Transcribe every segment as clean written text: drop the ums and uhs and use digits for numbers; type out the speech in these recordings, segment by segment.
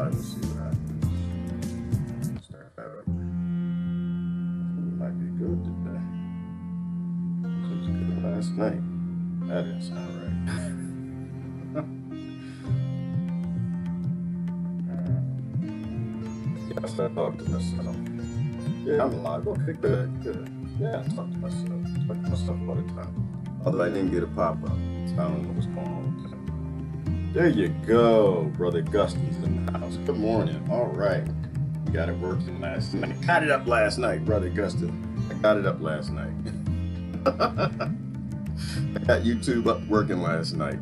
live. We'll see what happens. Start that up. It might be good today. It was good last night. That didn't sound right. Yes, I talked to myself. Yeah, I'm alive. Okay, good. Yeah, I talk to myself. I talk to myself all the time. Although I didn't get a pop-up, so I don't know what's going on with that. There you go, Brother Guston's in the house. Good morning. All right. We got it working last night. I got it up last night, Brother Guston. I got it up last night. I got YouTube up working last night.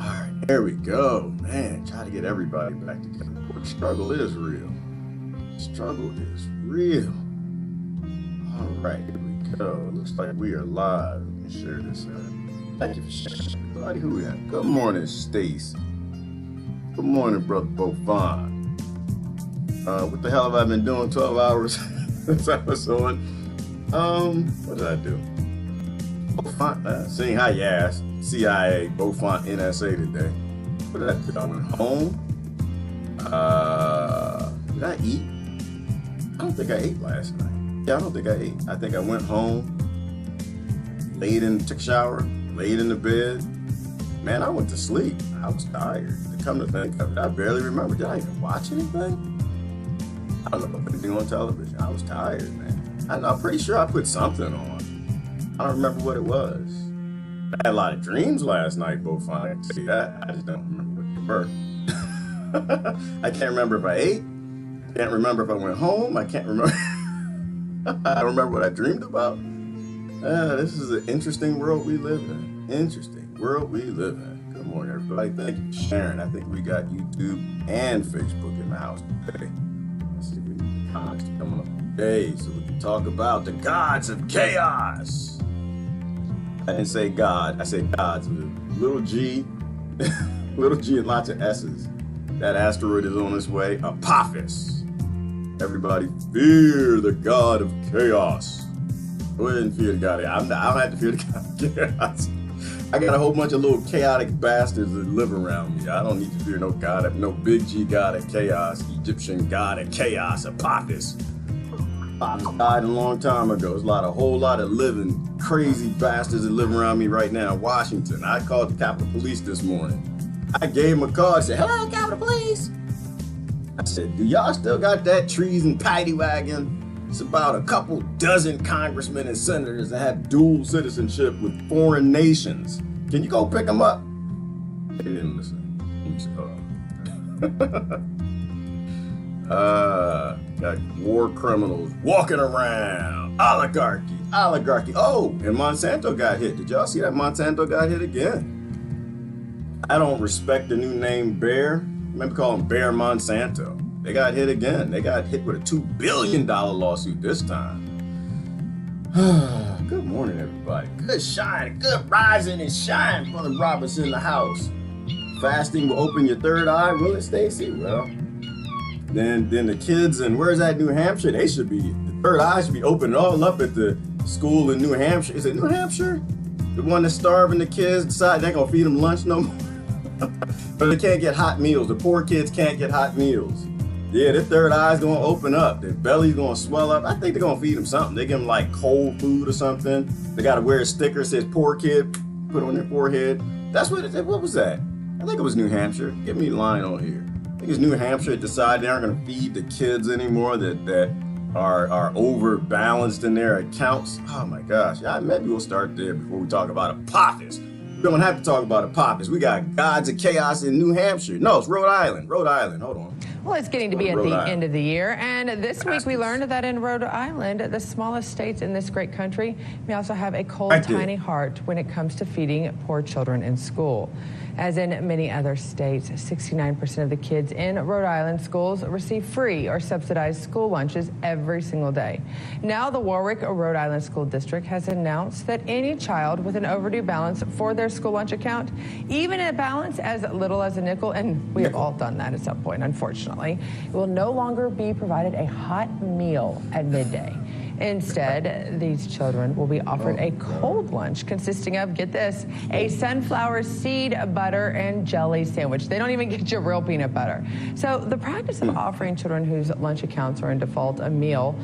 All right, there we go. Man, try to get everybody back together. The struggle is real. Struggle is real. All right, here we go. Looks like we are live. Let me share this out. Thank you for sharing, everybody. Who we have? Good morning, Stacy. Good morning, Brother Beaufort. What the hell have I been doing 12 hours since I was on? What did I do? Beaufort, seeing how you asked. CIA, Beaufort, NSA today. What did I do? I went home. Did I eat? I don't think I ate last night. Yeah, I don't think I ate. I think I went home, took a shower, laid in the bed. Man, I went to sleep. I was tired. To come to think of it, I barely remember. Did I even watch anything? I don't know anything on television. I was tired, man. I'm pretty sure I put something on. I don't remember what it was. I had a lot of dreams last night, Beaufort. I can see that. I just don't remember what they were. I can't remember if I ate. I can't remember if I went home. I can't remember. I don't remember what I dreamed about. This is an interesting world we live in. Interesting world we live in. Good morning, everybody. Thank you for sharing. I think we got YouTube and Facebook in the house today. Let's see if we can get comments coming up today so we can talk about the gods of chaos. I didn't say God. I said gods with a little G, little G and lots of S's. That asteroid is on its way. Apophis. Everybody fear the god of chaos. Go ahead and fear the god of chaos. I don't have to fear the god of chaos. I got a whole bunch of little chaotic bastards that live around me. I don't need to fear no god, no big G god of chaos, Egyptian god of chaos, Apophis. Apophis died a long time ago. There's a whole lot of living crazy bastards that live around me right now in Washington. I called the Capitol Police this morning. I gave him a call. I said, "Hello, Capitol Police." I said, "Do y'all still got that treason paddy wagon? It's about a couple dozen congressmen and senators that have dual citizenship with foreign nations. Can you go pick them up?" They didn't listen. Got war criminals walking around. Oligarchy. Oh, and Monsanto got hit. Did y'all see that Monsanto got hit again? I don't respect the new name Bear. Remember calling Bear Monsanto. They got hit again. They got hit with a $2 billion lawsuit this time. Good morning, everybody. Good shine, good rising and shine, Brother Roberts in the house. Fasting will open your third eye, will it, Stacy? Well, then the kids in, where's that, New Hampshire? They should be, the third eye should be opening all up at the school in New Hampshire. Is it New Hampshire? The one that's starving the kids, decide they're gonna feed them lunch no more. But they can't get hot meals. The poor kids can't get hot meals. Yeah, their third eye's gonna open up. Their belly's gonna swell up. I think they're gonna feed them something. They give them like cold food or something. They gotta wear a sticker that says poor kid, put on their forehead. That's what it, what was that? I think it was New Hampshire. Give me a line on here. I think it's New Hampshire decided they aren't gonna feed the kids anymore that are overbalanced in their accounts. Oh my gosh. Yeah, maybe we'll start there before we talk about Apophis. We don't have to talk about Apophis. We got gods of chaos in New Hampshire. No, it's Rhode Island. Hold on. Well, it's getting to be at the end of the year, and this week we learned that in Rhode Island, the smallest states in this great country, may also have a cold, tiny heart when it comes to feeding poor children in school. As in many other states, 69% of the kids in Rhode Island schools receive free or subsidized school lunches every single day. Now, the Warwick, Rhode Island School District has announced that any child with an overdue balance for their school lunch account, even a balance as little as a nickel, and we have all done that at some point, unfortunately, will no longer be provided a hot meal at midday. Instead, these children will be offered a cold lunch consisting of, get this, a sunflower seed butter and jelly sandwich. They don't even get your real peanut butter. So the practice of offering children whose lunch accounts are in default a meal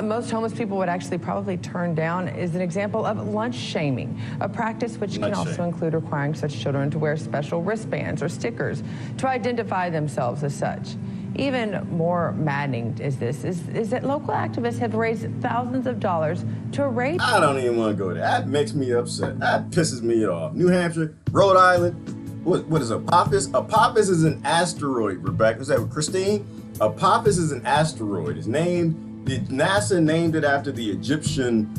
most homeless people would actually probably turn down is an example of lunch shaming, a practice which can also include requiring such children to wear special wristbands or stickers to identify themselves as such. Even more maddening is that local activists have raised thousands of dollars to raise. I don't even want to go there. That makes me upset. That pisses me off. New Hampshire, Rhode Island, what is Apophis? Apophis is an asteroid, Rebecca. Is that with Christine? Apophis is an asteroid. It's named, NASA named it after the Egyptian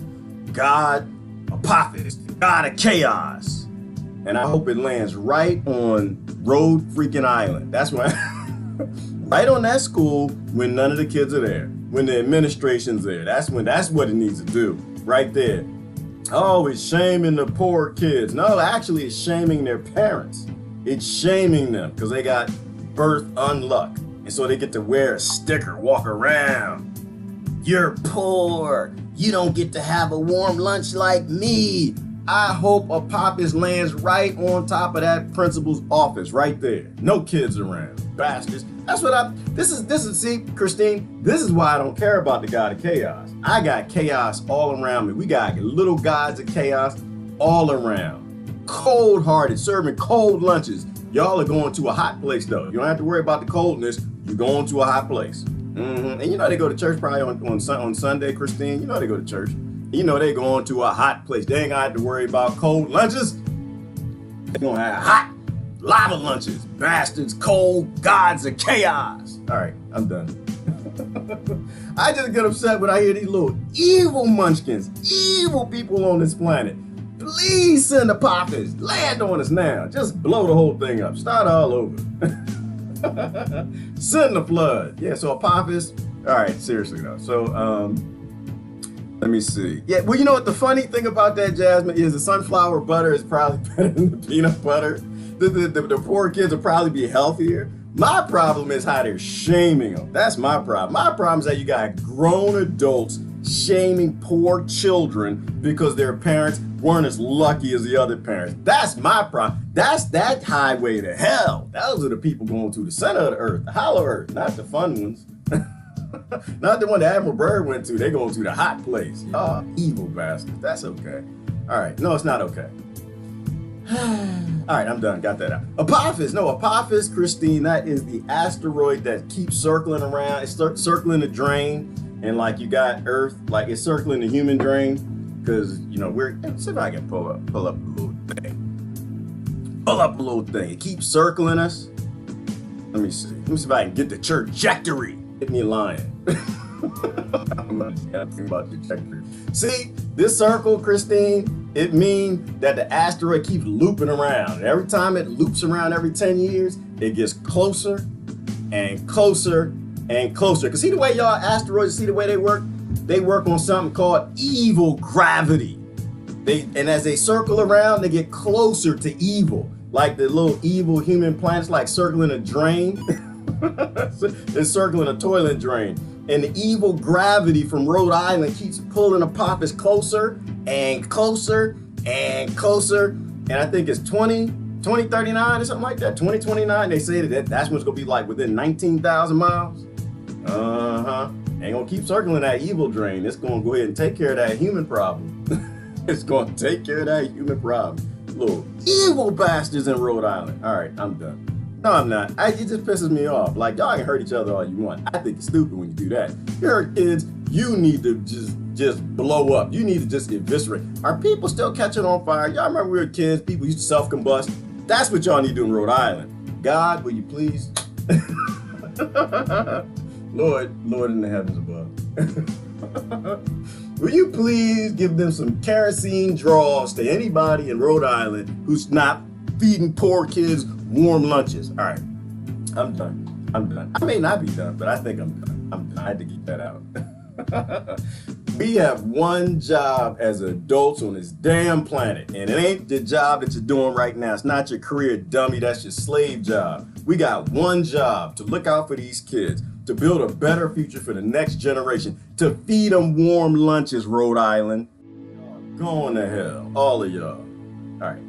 god Apophis, the god of chaos. And I hope it lands right on Rhode freaking Island. That's why. Right on that school when none of the kids are there, when the administration's there. That's what it needs to do, right there. Oh, it's shaming the poor kids. No, actually it's shaming their parents. It's shaming them because they got birth unluck. And so they get to wear a sticker, walk around. You're poor. You don't get to have a warm lunch like me. I hope Apophis lands right on top of that principal's office, right there. No kids around, bastards. That's what this is, see, Christine, this is why I don't care about the god of chaos. I got chaos all around me. We got little gods of chaos all around. Cold-hearted, serving cold lunches. Y'all are going to a hot place, though. You don't have to worry about the coldness. You're going to a hot place. And you know they go to church probably on Sunday, Christine. You know they go to church. You know they going to a hot place. They ain't gonna have to worry about cold lunches. They're gonna have hot lava lunches. Bastards, cold, gods of chaos. All right, I'm done. I just get upset when I hear these little evil munchkins, evil people on this planet. Please send Apophis. Land on us now. Just blow the whole thing up. Start all over. Send the flood. Yeah, so Apophis. All right, seriously though. So, let me see. Yeah, well, you know what the funny thing about that, Jasmine, is the sunflower butter is probably better than the peanut butter. The poor kids will probably be healthier. My problem is how they're shaming them. That's my problem. My problem is that you got grown adults shaming poor children because their parents weren't as lucky as the other parents. That's my problem. That's that highway to hell. Those are the people going to the center of the earth, the hollow earth, not the fun ones. Not the one that Admiral Byrd went to. They're going to the hot place. Oh, evil bastards. That's okay. All right. No, it's not okay. All right, I'm done. Got that out. Apophis. No, Apophis, Christine, that is the asteroid that keeps circling around. It's circling the drain. And like you got Earth, like it's circling the human drain. Because, you know, let's see if I can pull up a little thing. Pull up a little thing. It keeps circling us. Let me see. Let me see if I can get the trajectory. Hit me a lion. I'm not asking about the trajectory. See, this circle, Christine, it means that the asteroid keeps looping around. And every time it loops around every 10 years, it gets closer and closer and closer. Because see the way y'all asteroids, see the way they work? They work on something called evil gravity. And as they circle around, they get closer to evil. Like the little evil human planets, like circling a drain. It's circling a toilet drain. And the evil gravity from Rhode Island keeps pulling Apophis closer and closer and closer. And I think it's 2039 or something like that. 2029, they say that's what it's gonna be like within 19,000 miles. Ain't gonna keep circling that evil drain. It's gonna go ahead and take care of that human problem. It's gonna take care of that human problem. Little evil bastards in Rhode Island. All right, I'm done. No, I'm not. It just pisses me off. Like, y'all can hurt each other all you want. I think it's stupid when you do that. You hurt kids, you need to just blow up. You need to just eviscerate. Are people still catching on fire? Y'all remember we were kids, people used to self-combust? That's what y'all need to do in Rhode Island. God, will you please? Lord in the heavens above. Will you please give them some kerosene draws to anybody in Rhode Island who's not feeding poor kids warm lunches? All right, I'm done. I may not be done, but I think I'm done. I had to get that out. We have one job as adults on this damn planet, and it ain't the job that you're doing right now. It's not your career, dummy. That's your slave job. We got one job: to look out for these kids, to build a better future for the next generation, to feed them warm lunches, Rhode Island. Going to hell, all of y'all. All right.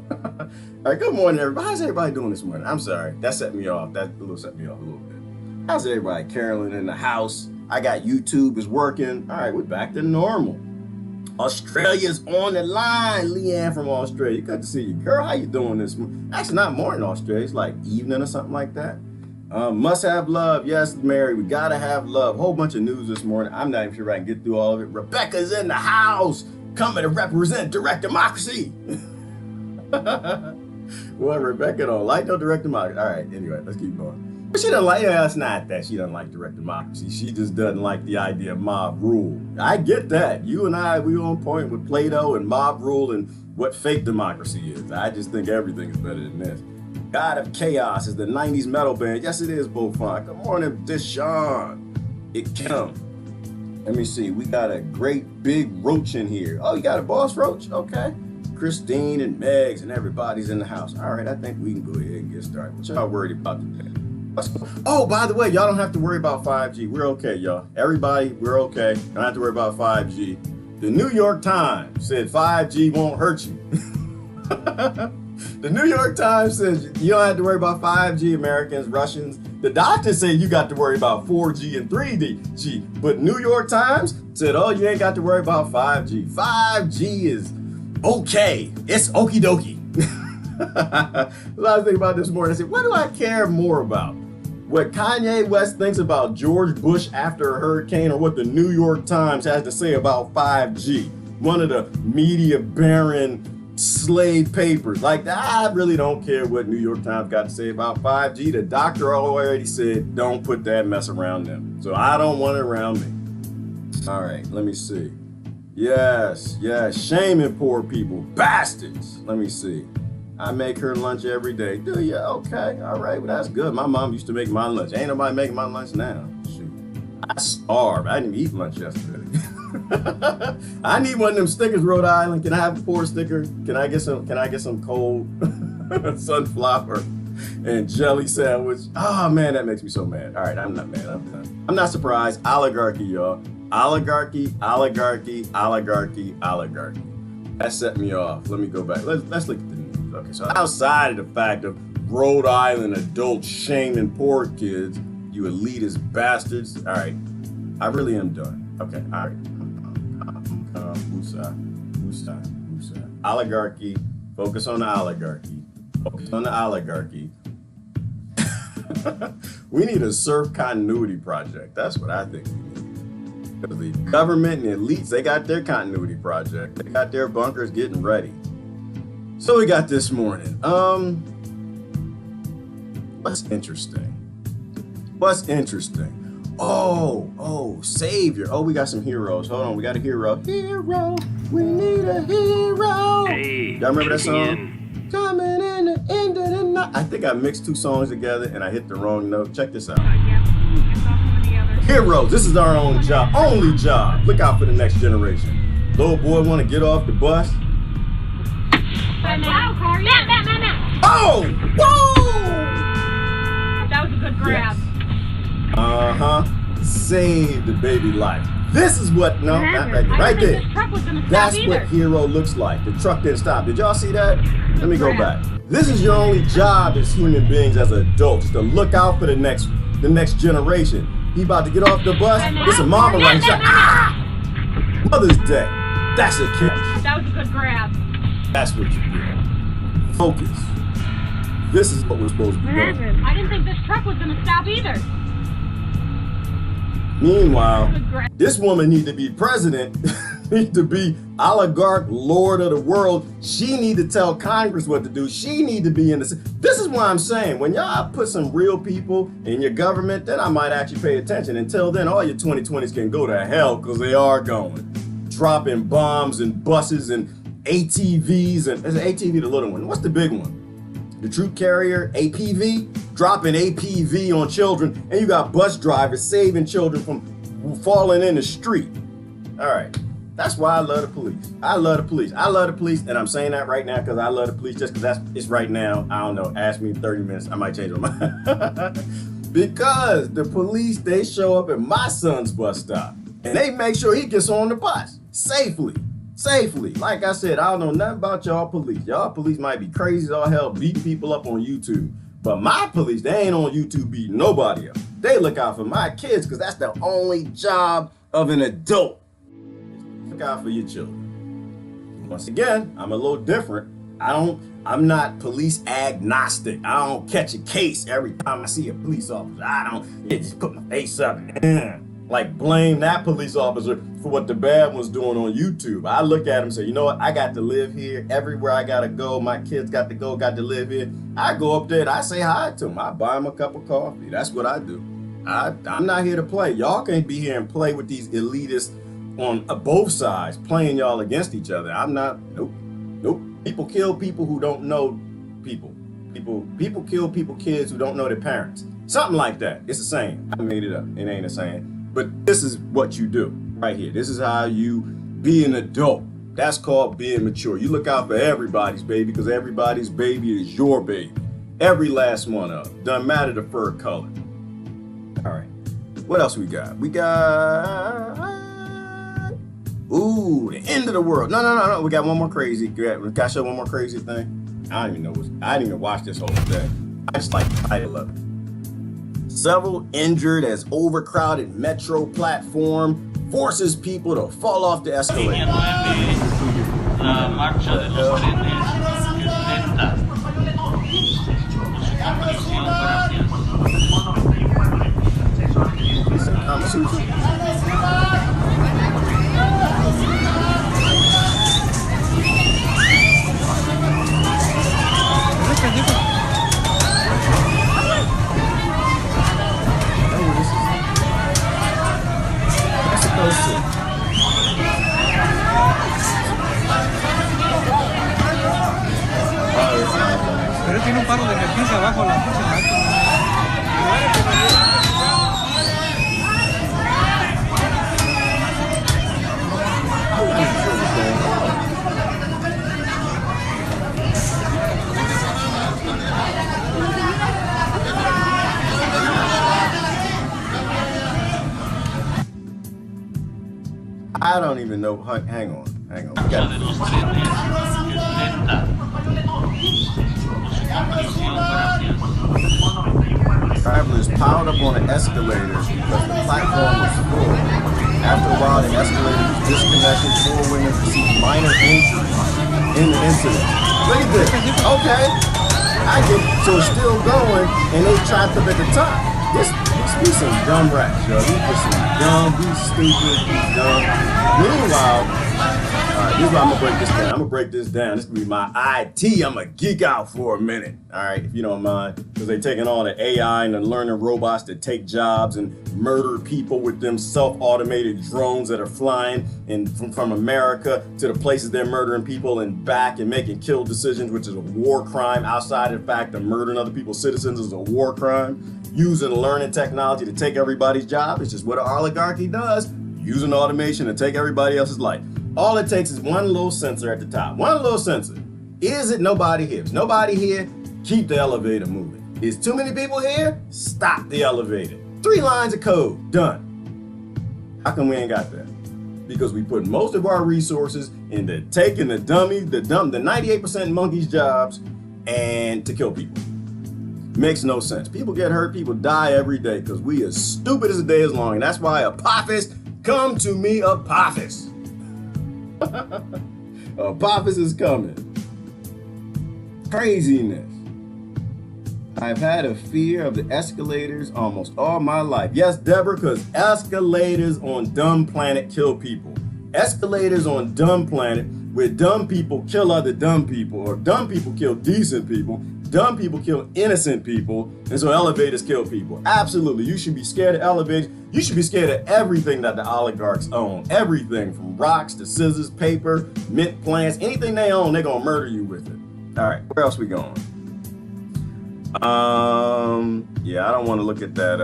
All right, good morning, everybody. How's everybody doing this morning? I'm sorry, that set me off. That set me off a little bit. How's everybody? Carolyn in the house. I got YouTube is working. All right, we're back to normal. Australia's on the line. Leanne from Australia. Good to see you, girl. How you doing this morning? Actually, not morning Australia. It's like evening or something like that. Must have love. Yes, Mary, we gotta have love. Whole bunch of news this morning. I'm not even sure I can get through all of it. Rebecca's in the house, coming to represent direct democracy. Well, Rebecca don't like no direct democracy. All right, anyway, let's keep going. But she doesn't like, yeah, it's not that she doesn't like direct democracy. She just doesn't like the idea of mob rule. I get that. You and I, we on point with Plato and mob rule and what fake democracy is. I just think everything is better than this. God of Chaos is the 90s metal band. Yes, it is, Beaufont. Good morning, Deshaun. It Kim. Let me see. We got a great big roach in here. Oh, you got a boss roach? Okay. Christine and Megs and everybody's in the house. All right, I think we can go ahead and get started. What y'all worried about today? Oh, by the way, y'all don't have to worry about 5G. We're okay, y'all. Everybody, we're okay. Don't have to worry about 5G. The New York Times said 5G won't hurt you. The New York Times says you don't have to worry about 5G, Americans, Russians. The doctors say you got to worry about 4G and 3G. But New York Times said, oh, you ain't got to worry about 5G. 5G is okay. It's okie dokie. I was thinking about this morning. I said, what do I care more about? What Kanye West thinks about George Bush after a hurricane, or what the New York Times has to say about 5G? One of the media barren slave papers. Like, I really don't care what New York Times got to say about 5G. The doctor already said, don't put that mess around them. So I don't want it around me. All right, let me see. Yes, shaming poor people, bastards. Let me see. I make her lunch every day. Do you? Okay, all right, well, that's good. My mom used to make my lunch. Ain't nobody making my lunch now. Shoot, I starved. I didn't even eat lunch yesterday. I need one of them stickers, Rhode Island. Can I have a poor sticker? Can I get some cold sunflower and jelly sandwich? Oh man, that makes me so mad. All right, I'm not mad. I'm done. I'm not surprised. Oligarchy, y'all. Oligarchy. That set me off. Let me go back. Let's look at the news. Okay, so outside of the fact of Rhode Island adults shaming poor kids, you elitist bastards. All right, I really am done. Okay, all right. Oligarchy. Focus on the oligarchy. Focus on the oligarchy. We need a surf continuity project. That's what I think we need. Because the government and the elites, they got their continuity project. They got their bunkers getting ready. So we got this morning. What's interesting? Oh, savior. Oh, we got some heroes. Hold on, we got a hero. Hero, we need a hero. Hey, y'all remember that song? Coming in the end of the night. I think I mixed two songs together and I hit the wrong note. Check this out. Heroes, this is our own job, only job. Look out for the next generation. Little boy want to get off the bus. Oh, whoa! That was a good grab. Yes. Save the baby life. This is what, no, not right there. Right there. That's what hero looks like. The truck didn't stop. Did y'all see that? Let me go back. This is your only job as human beings, as adults, to look out for the next generation. He about to get off the bus. It's a mama right shot. Mother's Day. That's a catch. That was a good grab. That's what you do. Focus. This is what we're supposed to be doing. I didn't think this truck was gonna stop either. Meanwhile, this woman need to be president, need to be oligarch, lord of the world. She need to tell Congress what to do. She need to be in the. This is why I'm saying, when y'all put some real people in your government, then I might actually pay attention. Until then, all your 2020s can go to hell, because they are going. Dropping bombs and buses and ATVs, and there's an ATV, the little one. What's the big one? The troop carrier, APV, dropping APV on children, and you got bus drivers saving children from falling in the street. All right, that's why I love the police. I love the police, and I'm saying that right now because I love the police, just because it's right now. I don't know, ask me in 30 minutes, I might change my mind. Because the police, they show up at my son's bus stop and they make sure he gets on the bus safely. Like I said, I don't know nothing about y'all police. Y'all police might be crazy as all hell, beating people up on YouTube. But my police, they ain't on YouTube beating nobody up. They look out for my kids because that's the only job of an adult. Look out for your children. Once again, I'm a little different. I'm not police agnostic. I don't catch a case every time I see a police officer. It just put my face up and like blame that police officer for what the bad one's doing on YouTube. I look at him and say, you know what? I got to live here. Everywhere I got to go. My kids got to go, got to live here. I go up there and I say hi to him. I buy him a cup of coffee. That's what I do. I'm not here to play. Y'all can't be here and play with these elitists on both sides, playing y'all against each other. I'm not. Nope. People kill people who don't know people. People kill kids who don't know their parents. Something like that. It's a saying. I made it up. It ain't a saying. But this is what you do right here. This is how you be an adult. That's called being mature. You look out for everybody's baby because everybody's baby is your baby. Every last one of them. Doesn't matter the fur color. All right. What else we got? We got... Ooh, the end of the world. No. We got one more crazy. We got to show one more crazy thing. I don't even know. I didn't even watch this whole thing. I just like the title of it. Several injured as overcrowded metro platform forces people to fall off the escalator. La marcha de los trenes que lenta por su competición. Pero tiene un paro de emergencia abajo la I don't even know. Hang on. Travelers piled up on the escalators because the platform was full. After a while, the escalator was disconnected. 4 women received minor injuries in the incident. Look at this. Okay. I get it. So it's still going, and they trapped up at the top. This be some dumb rats, yo. These are some dumb, these stupid, these dumb. Meanwhile, this is why I'm gonna break this down. I'm gonna break this down. This is gonna be my IT. I'm gonna geek out for a minute. All right, if you don't mind, because they're taking all the AI and the learning robots that take jobs and murder people with them self-automated drones that are flying from America to the places they're murdering people and back and making kill decisions, which is a war crime. Outside of the fact that murdering other people's citizens is a war crime. Using learning technology to take everybody's job. It's just what an oligarchy does. Using automation to take everybody else's life. All it takes is one little sensor at the top. One little sensor. Is it nobody here? If nobody here, keep the elevator moving. Is too many people here? Stop the elevator. 3 lines of code. Done. How come we ain't got that? Because we put most of our resources into taking the 98% monkeys' jobs and to kill people. Makes no sense. People get hurt, people die every day because we as stupid as the day is long. And that's why Apophis, come to me, Apophis. Apophis is coming. Craziness. I've had a fear of the escalators almost all my life. Yes, Deborah, because escalators on dumb planet kill people. Escalators on dumb planet where dumb people kill other dumb people, or dumb people kill decent people. Dumb people kill innocent people, and so elevators kill people. Absolutely, you should be scared of elevators. You should be scared of everything that the oligarchs own. Everything from rocks to scissors, paper, mint plants, anything they own, they're gonna murder you with it. All right, where else we going? Yeah, I don't want to look at that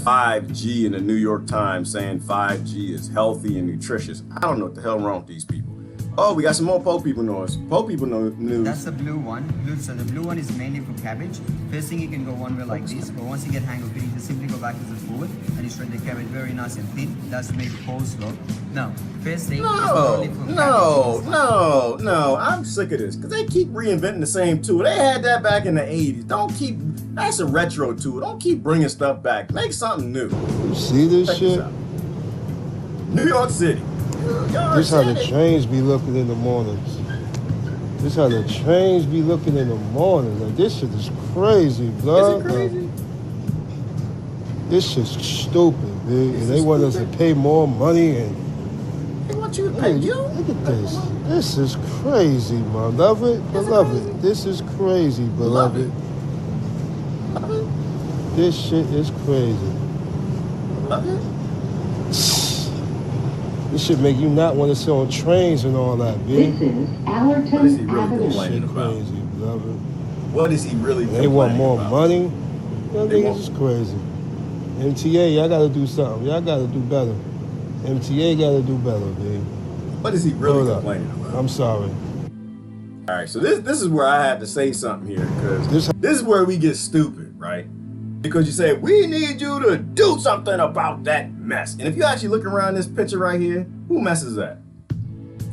5G in the New York Times saying 5G is healthy and nutritious. I don't know what the hell wrong with these people. Oh, we got some more poor people news. Poor people news. That's the blue one. So the blue one is mainly for cabbage. First thing, you can go one way like this, but once you get hang of it, you can simply go back to the forward and you shred the cabbage very nice and thin. That's made coleslaw. Now, first thing is only for No. I'm sick of this because they keep reinventing the same tool. They had that back in the 80s. That's a retro tool. Don't keep bringing stuff back. Make something new. You see this shit? New York City. This how the trains be looking in the mornings. This how the trains be looking in the morning. Like, this shit is crazy, bro. Is it crazy? This shit's stupid, dude. And they want us to pay more money and they want you to pay you? Look at this. This is crazy, man. Beloved. This is crazy, beloved. This shit is crazy. This should make you not want to sit on trains and all that, B. This is Allerton What is he really Avenue. complaining about? Crazy, beloved. What is he really They want more about? money. Y'all niggas is crazy. MTA, y'all gotta do something. Y'all gotta do better. MTA gotta do better, B. What is he really Hold up. complaining about? I'm sorry. All right, so this is where I had to say something here because this is where we get stupid, right? Because you say, we need you to do something about that mess. And if you actually look around this picture right here, who messes that?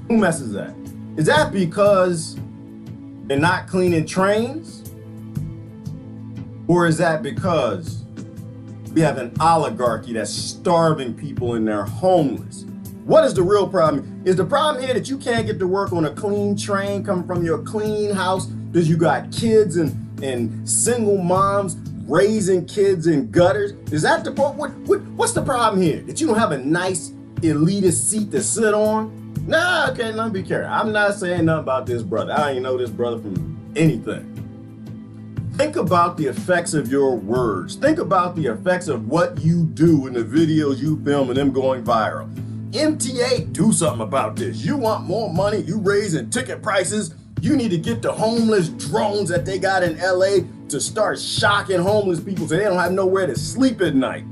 Who messes that? Is that because they're not cleaning trains? Or is that because we have an oligarchy that's starving people and they're homeless? What is the real problem? Is the problem here that you can't get to work on a clean train coming from your clean house because you got kids and single moms raising kids in gutters? Is that the what's the problem here? That you don't have a nice elitist seat to sit on? Nah, okay, let me be careful. I'm not saying nothing about this brother. I don't even know this brother from anything. Think about the effects of your words. Think about the effects of what you do in the videos you film and them going viral. MTA, do something about this. You want more money, you raising ticket prices. You need to get the homeless drones that they got in LA to start shocking homeless people so they don't have nowhere to sleep at night.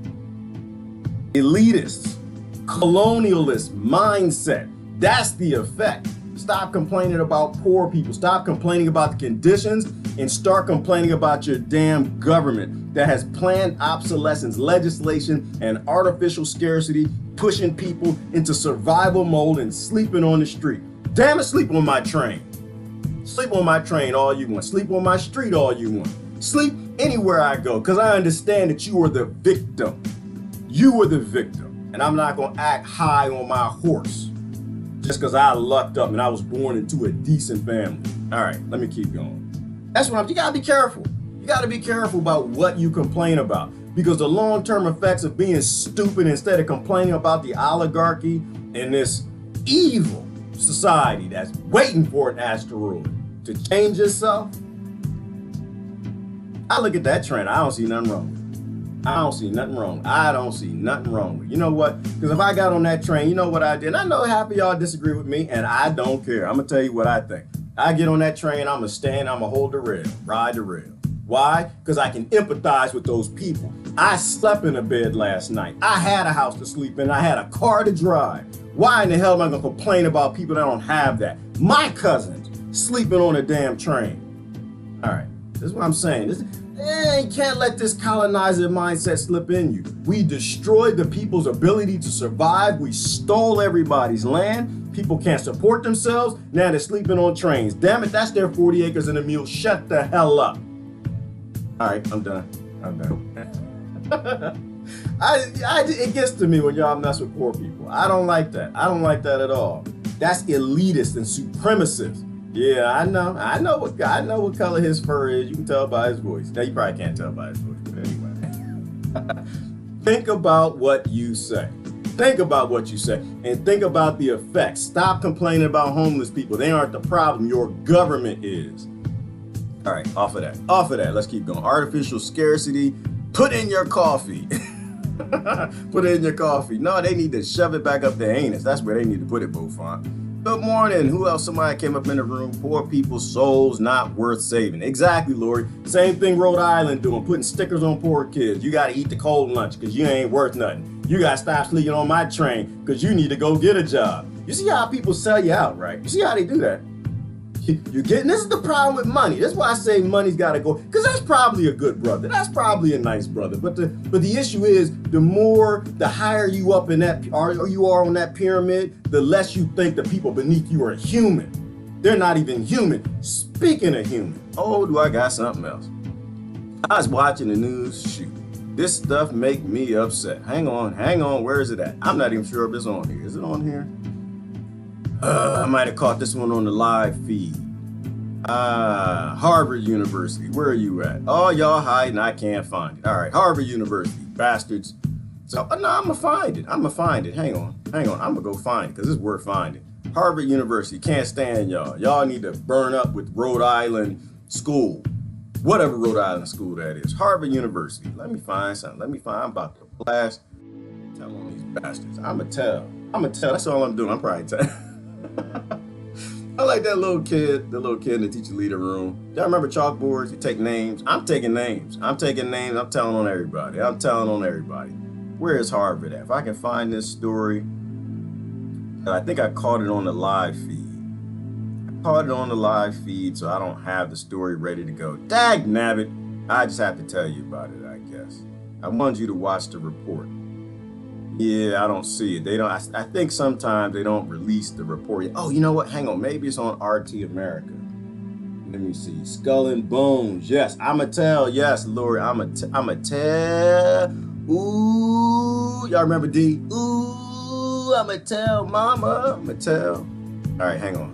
Elitists, colonialist mindset. That's the effect. Stop complaining about poor people. Stop complaining about the conditions and start complaining about your damn government that has planned obsolescence legislation and artificial scarcity, pushing people into survival mode and sleeping on the street. Damn it, sleep on my train. Sleep on my train all you want. Sleep on my street all you want. Sleep anywhere I go, because I understand that you are the victim. You were the victim. And I'm not going to act high on my horse just because I lucked up and I was born into a decent family. All right, let me keep going. That's what you got to be careful. You got to be careful about what you complain about, because the long-term effects of being stupid instead of complaining about the oligarchy and this evil society that's waiting for an asteroid to change itself. I look at that trend, I don't see nothing wrong with it. I don't see nothing wrong. I don't see nothing wrong with it. You know what? Because if I got on that train, you know what I did? And I know half of y'all disagree with me, and I don't care. I'm going to tell you what I think. I get on that train, I'm going to stand, I'm going to hold the rail, ride the rail. Why? Because I can empathize with those people. I slept in a bed last night. I had a house to sleep in. I had a car to drive. Why in the hell am I going to complain about people that don't have that? My cousins sleeping on a damn train. All right, this is what I'm saying. You can't let this colonizer mindset slip in you. We destroyed the people's ability to survive. We stole everybody's land. People can't support themselves. Now they're sleeping on trains. Damn it, that's their 40 acres and a mule. Shut the hell up. All right, I'm done. It gets to me when y'all mess with poor people. I don't like that. I don't like that at all. That's elitist and supremacist. Yeah, I know what color his fur is. You can tell by his voice. Now you probably can't tell by his voice, but anyway. Think about what you say. Think about what you say, and think about the effects. Stop complaining about homeless people. They aren't the problem. Your government is. All right, off of that. Let's keep going. Artificial scarcity. Put in your coffee. Put it in your coffee. No, they need to shove it back up their anus. That's where they need to put it, Beaufont. Good morning. Who else? Somebody came up in the room. Poor people's souls not worth saving. Exactly, Lori. Same thing Rhode Island doing, putting stickers on poor kids. You got to eat the cold lunch because you ain't worth nothing. You got to stop sleeping on my train because you need to go get a job. You see how people sell you out, right? You see how they do that? You're getting, this is the problem with money. That's why I say money's gotta go, because that's probably a good brother. That's probably a nice brother. But the issue is, the higher you up in that, or you are on that pyramid, the less you think the people beneath you are human. They're not even human. Speaking of human, oh, do I got something else? I was watching the news, shoot. This stuff make me upset. Hang on, where is it at? I'm not even sure if it's on here. Is it on here? I might have caught this one on the live feed. Harvard University, where are you at? Oh, y'all hiding, I can't find it. All right, Harvard University, bastards. So, no, I'm gonna find it. Hang on, I'm gonna go find it, because it's worth finding. Harvard University, can't stand y'all. Y'all need to burn up with Rhode Island school. Whatever Rhode Island school that is. Harvard University, let me find something. I'm about to blast. Tell on these bastards. I'ma tell, that's all I'm doing. I'm probably telling. I like that little kid in the teacher leader room. Y'all remember chalkboards? You take names. I'm taking names. I'm telling on everybody. Where is Harvard at? If I can find this story, I think I caught it on the live feed. So I don't have the story ready to go. Dag nabbit. I just have to tell you about it, I guess. I wanted you to watch the report. Yeah, I don't see it. I think sometimes they don't release the report. Oh, you know what? Hang on. Maybe it's on RT America. Let me see. Skull and Bones. Yes, I'ma tell. Yes, Lord, I'ma tell. Ooh, y'all remember D? Ooh, I'ma tell, mama. I'ma tell. All right, hang on.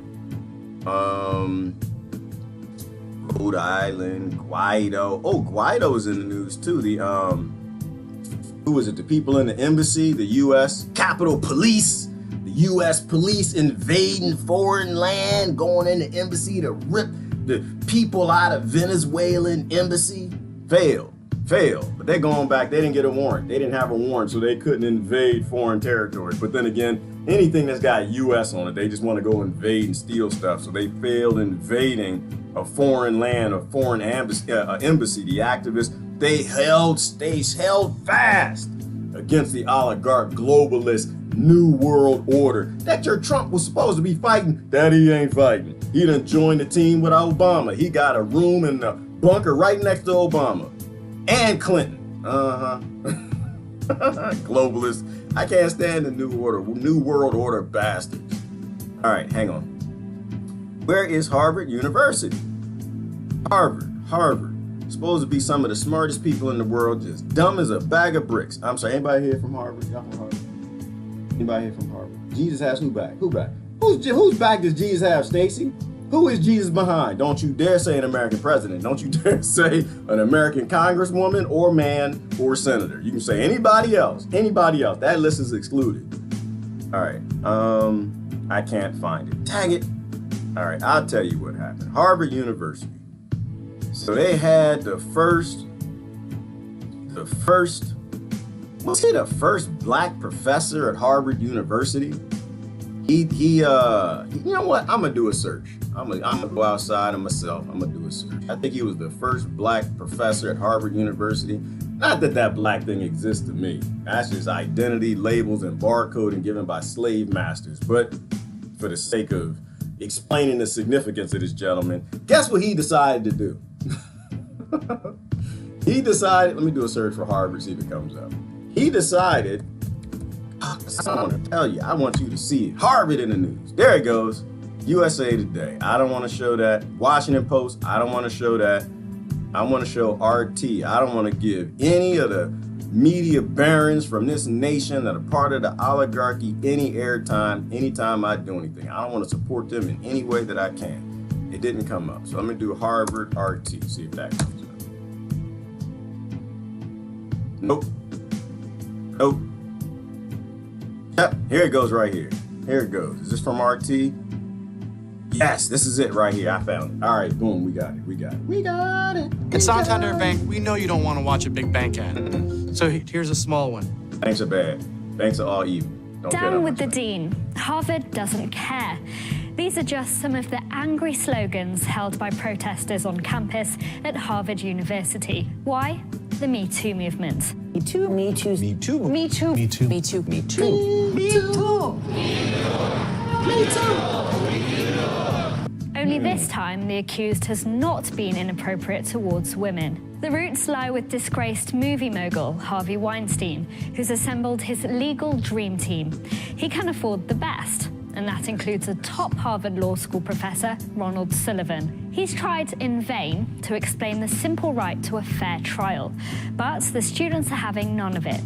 Rhode Island, Guaido. Oh, Guaido's in the news too. Who is it? The people in the embassy, the U.S. Capitol Police, the U.S. police invading foreign land, going in the embassy to rip the people out of Venezuelan embassy. Failed. But they're going back. They didn't get a warrant. They didn't have a warrant, so they couldn't invade foreign territory. But then again, anything that's got U.S. on it, they just want to go invade and steal stuff. So they failed invading a foreign land, a foreign embassy. The activists, they held fast against the oligarch globalist New World Order that your Trump was supposed to be fighting, that he ain't fighting. He done joined the team with Obama. He got a room in the bunker right next to Obama and Clinton. Globalist. I can't stand the New World Order bastards. All right, hang on. Where is Harvard University? Harvard. Supposed to be some of the smartest people in the world, just dumb as a bag of bricks. I'm sorry, anybody here from Harvard? Y'all from Harvard? Anybody here from Harvard? Jesus has who back? Whose back does Jesus have, Stacy? Who is Jesus behind? Don't you dare say an American president. Don't you dare say an American congresswoman or man or senator. You can say anybody else. That list is excluded. All right, I can't find it. Tag it. All right, I'll tell you what happened. Harvard University. So they had the first black professor at Harvard University. You know what? I'm gonna do a search. I'm gonna go outside of myself. I'm gonna do a search. I think he was the first black professor at Harvard University. Not that black thing exists to me. That's just identity, labels, and barcoding given by slave masters. But for the sake of explaining the significance of this gentleman, guess what he decided to do? He decided, let me do a search for Harvard, see if it comes up. He decided, I want to tell you, I want you to see it. Harvard in the news. There it goes. USA Today. I don't want to show that. Washington Post. I don't want to show that. I want to show RT. I don't want to give any of the media barons from this nation that are part of the oligarchy any airtime anytime I do anything. I don't want to support them in any way that I can. It didn't come up. So I'm going to do Harvard RT, see if that comes up. Nope. Yep, here it goes right here. Here it goes. Is this from RT? Yes, this is it right here. I found it. All right, boom, we got it. At Santander Bank, we know you don't want to watch a big bank ad. So here's a small one. Banks are bad. Banks are all evil. Down with the dean. Harvard doesn't care. These are just some of the angry slogans held by protesters on campus at Harvard University. Why? The Me Too movement. Me Too. Me Too. Me Too. Me Too. Me Too. Me Too. Me Too. Me Too. Me too. Only this time, the accused has not been inappropriate towards women. The roots lie with disgraced movie mogul Harvey Weinstein, who's assembled his legal dream team. He can afford the best, and that includes a top Harvard Law School professor, Ronald Sullivan. He's tried in vain to explain the simple right to a fair trial, but the students are having none of it.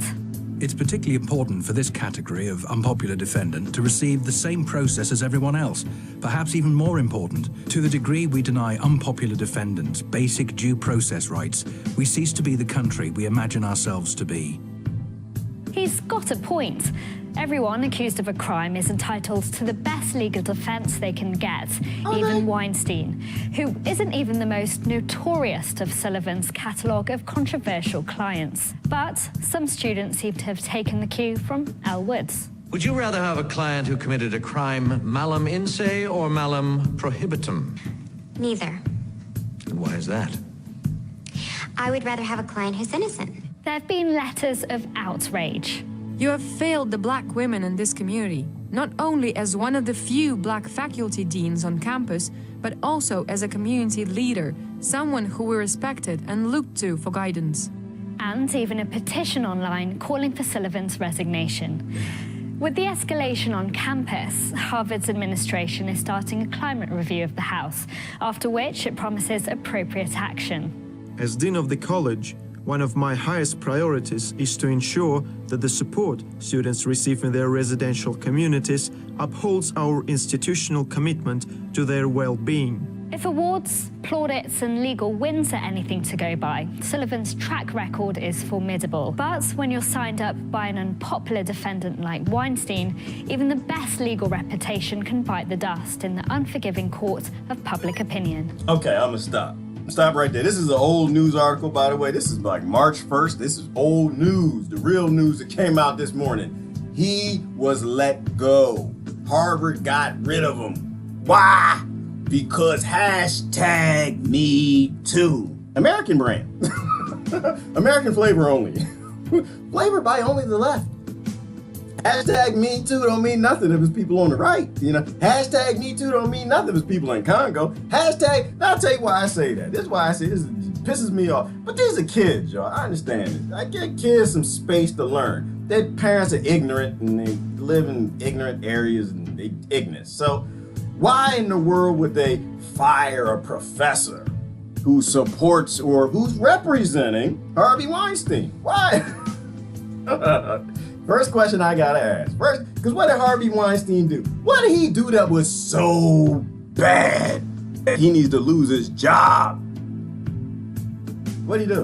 It's particularly important for this category of unpopular defendant to receive the same process as everyone else, perhaps even more important. To the degree we deny unpopular defendants basic due process rights, we cease to be the country we imagine ourselves to be. He's got a point. Everyone accused of a crime is entitled to the best legal defense they can get, even Weinstein, who isn't even the most notorious of Sullivan's catalogue of controversial clients. But some students seem to have taken the cue from Elle Woods. Would you rather have a client who committed a crime malum in se or malum prohibitum? Neither. And why is that? I would rather have a client who's innocent. There have been letters of outrage. You have failed the black women in this community, not only as one of the few black faculty deans on campus, but also as a community leader, someone who we respected and looked to for guidance. And even a petition online calling for Sullivan's resignation. With the escalation on campus, Harvard's administration is starting a climate review of the House, after which it promises appropriate action. As Dean of the College, one of my highest priorities is to ensure that the support students receive in their residential communities upholds our institutional commitment to their well-being. If awards, plaudits and legal wins are anything to go by, Sullivan's track record is formidable. But when you're signed up by an unpopular defendant like Weinstein, even the best legal reputation can bite the dust in the unforgiving court of public opinion. Okay, I'm gonna stop. Stop right there. This is an old news article, by the way. This is like March 1st. This is old news, the real news that came out this morning. He was let go. Harvard got rid of him. Why? Because hashtag me too. American brand. American flavor only. Flavored by only the left. Hashtag me too don't mean nothing if it's people on the right. You know, hashtag me too don't mean nothing if it's people in Congo. Hashtag, I'll tell you why I say that. This is why I say this pisses me off. But these are kids, y'all. I understand it. I give kids some space to learn. Their parents are ignorant and they live in ignorant areas and they ignorant. So why in the world would they fire a professor who supports or who's representing Harvey Weinstein? Why? First question I gotta ask. First, because what did Harvey Weinstein do? What did he do that was so bad that he needs to lose his job? What'd he do?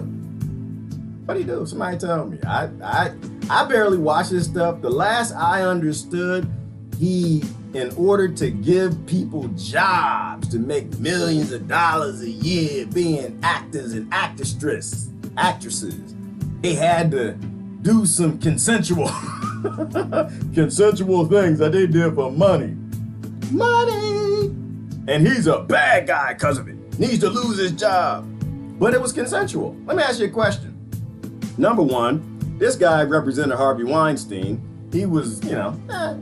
What'd he do? Somebody tell me. I barely watch this stuff. The last I understood, he, in order to give people jobs to make millions of dollars a year being actors and actresses, they had to do some consensual things that they did for money. Money! And he's a bad guy because of it. Needs to lose his job. But it was consensual. Let me ask you a question. Number one, this guy represented Harvey Weinstein. He was, you know, I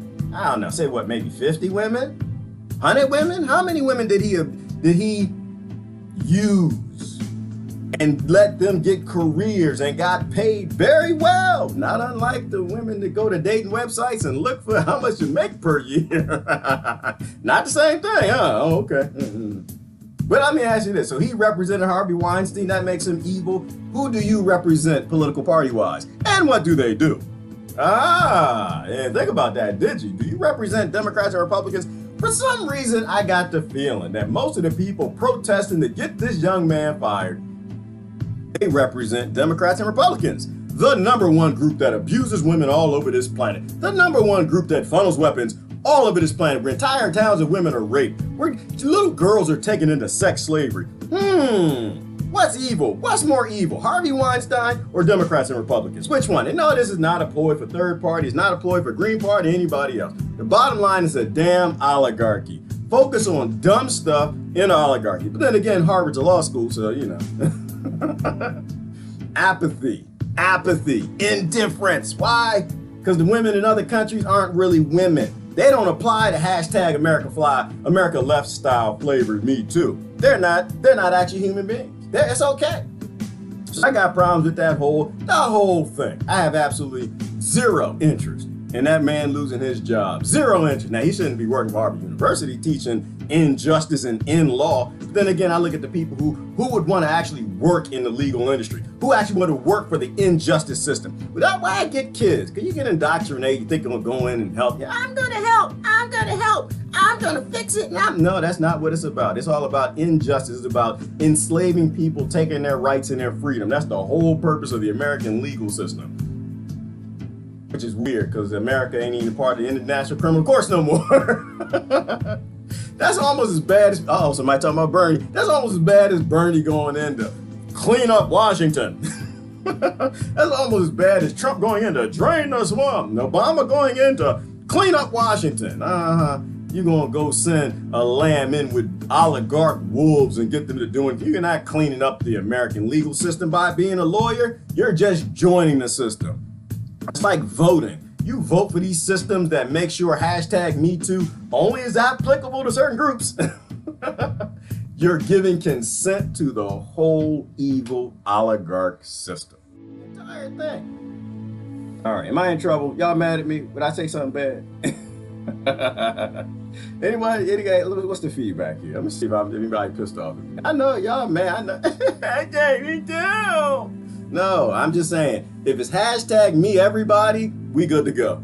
don't know, say what, maybe 50 women? 100 women? How many women did he use and let them get careers and got paid very well? Not unlike the women that go to dating websites and look for how much you make per year. Not the same thing, huh? Oh, okay. But let me ask you this. So he represented Harvey Weinstein. That makes him evil. Who do you represent political party-wise? And what do they do? And think about that, did you? Do you represent Democrats or Republicans? For some reason, I got the feeling that most of the people protesting to get this young man fired, they represent Democrats and Republicans. The number one group that abuses women all over this planet. The number one group that funnels weapons all over this planet, where entire towns of women are raped, where little girls are taken into sex slavery. What's evil? What's more evil, Harvey Weinstein or Democrats and Republicans? Which one? And no, this is not a ploy for third party. It's not a ploy for Green Party or anybody else. The bottom line is a damn oligarchy. Focus on dumb stuff in oligarchy. But then again, Harvard's a law school, so you know. Apathy, indifference. Why? Because the women in other countries aren't really women. They don't apply the hashtag America left style flavored Me Too. They're not actually human beings. It's okay. So I got problems with that whole thing. I have absolutely zero interest in that man losing his job. Zero interest. Now, he shouldn't be working for Harvard University teaching injustice and in law. But then again, I look at the people who would want to actually work in the legal industry, who actually want to work for the injustice system. Without why I get kids, because you get indoctrinated, you think I'm going to go in and help. Yeah, I'm going to help. I'm going to help. I'm going to fix it. No, that's not what it's about. It's all about injustice. It's about enslaving people, taking their rights and their freedom. That's the whole purpose of the American legal system. Which is weird, because America ain't even part of the International Criminal Court no more. That's almost as bad as, somebody talking about Bernie. That's almost as bad as Bernie going in to clean up Washington. That's almost as bad as Trump going in to drain the swamp. And Obama going in to clean up Washington. You're going to go send a lamb in with oligarch wolves and get them to do it. If you're not cleaning up the American legal system by being a lawyer, you're just joining the system. It's like voting. You vote for these systems that make sure hashtag Me Too only is applicable to certain groups. You're giving consent to the whole evil oligarch system. The entire thing. All right, am I in trouble? Y'all mad at me? Would I say something bad? Anybody, what's the feedback here? Let me see if anybody pissed off at me. I know y'all mad. I know. Hey, me too. No, I'm just saying, if it's hashtag me everybody, we good to go.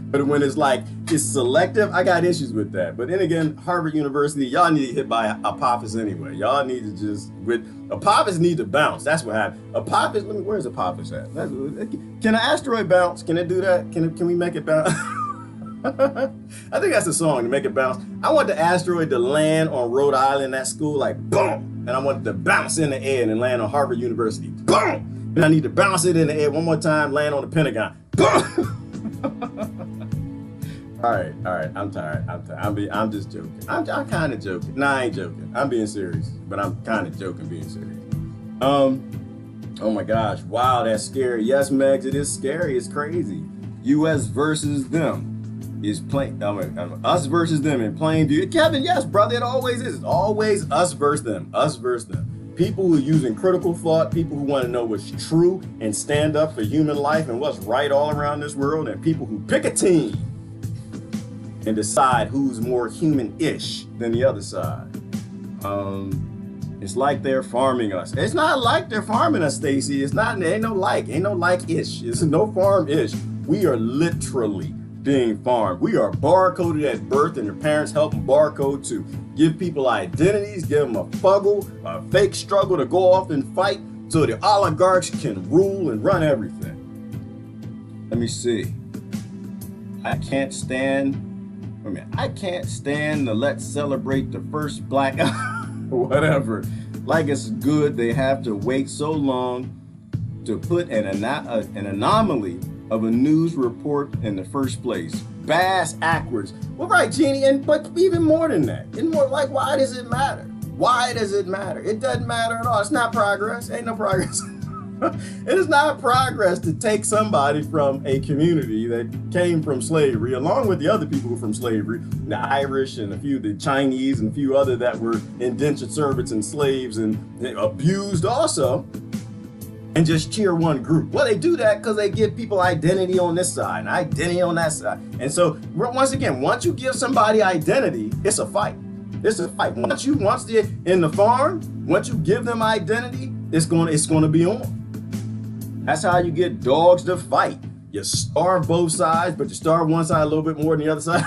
But when it's like, it's selective, I got issues with that. But then again, Harvard University, y'all need to hit by Apophis anyway. Y'all need to just, Apophis need to bounce. That's what happened. Apophis, where's Apophis at? Can an asteroid bounce? Can it do that? Can we make it bounce? I think that's the song, to make it bounce. I want the asteroid to land on Rhode Island, that school, like boom. And I want it to bounce in the air and land on Harvard University. Boom! And I need to bounce it in the air one more time, land on the Pentagon. Boom! All right. I'm tired. I'm just joking. I'm kind of joking. No, I ain't joking. I'm being serious, but I'm kind of joking being serious. Oh my gosh. Wow, that's scary. Yes, Megs, it is scary. It's crazy. U.S. versus them. Is plain, us versus them in plain view. Kevin, yes, brother, it always is. It's always us versus them. Us versus them. People who are using critical thought, people who want to know what's true and stand up for human life and what's right all around this world, and people who pick a team and decide who's more human-ish than the other side. It's like they're farming us. It's not like they're farming us, Stacy. It's not, ain't no like-ish. It's no farm-ish. We are literally being farmed. We are barcoded at birth, and your parents help them barcode to give people identities, give them a a fake struggle to go off and fight so the oligarchs can rule and run everything. Let me see. I can't stand the let's celebrate the first black whatever. Like it's good they have to wait so long to put an anomaly of a news report in the first place. Bass backwards. Well, right, Jeannie, but even more than that. It's more like, why does it matter? Why does it matter? It doesn't matter at all. It's not progress. Ain't no progress. It is not progress to take somebody from a community that came from slavery, along with the other people from slavery, the Irish and the Chinese and a few other that were indentured servants and slaves and abused also, and just cheer one group. Well, they do that because they give people identity on this side and identity on that side. And so, once again, once you give somebody identity, it's a fight. It's a fight. Once they're in the farm, once you give them identity, it's going to be on. That's how you get dogs to fight. You starve both sides, but you starve one side a little bit more than the other side.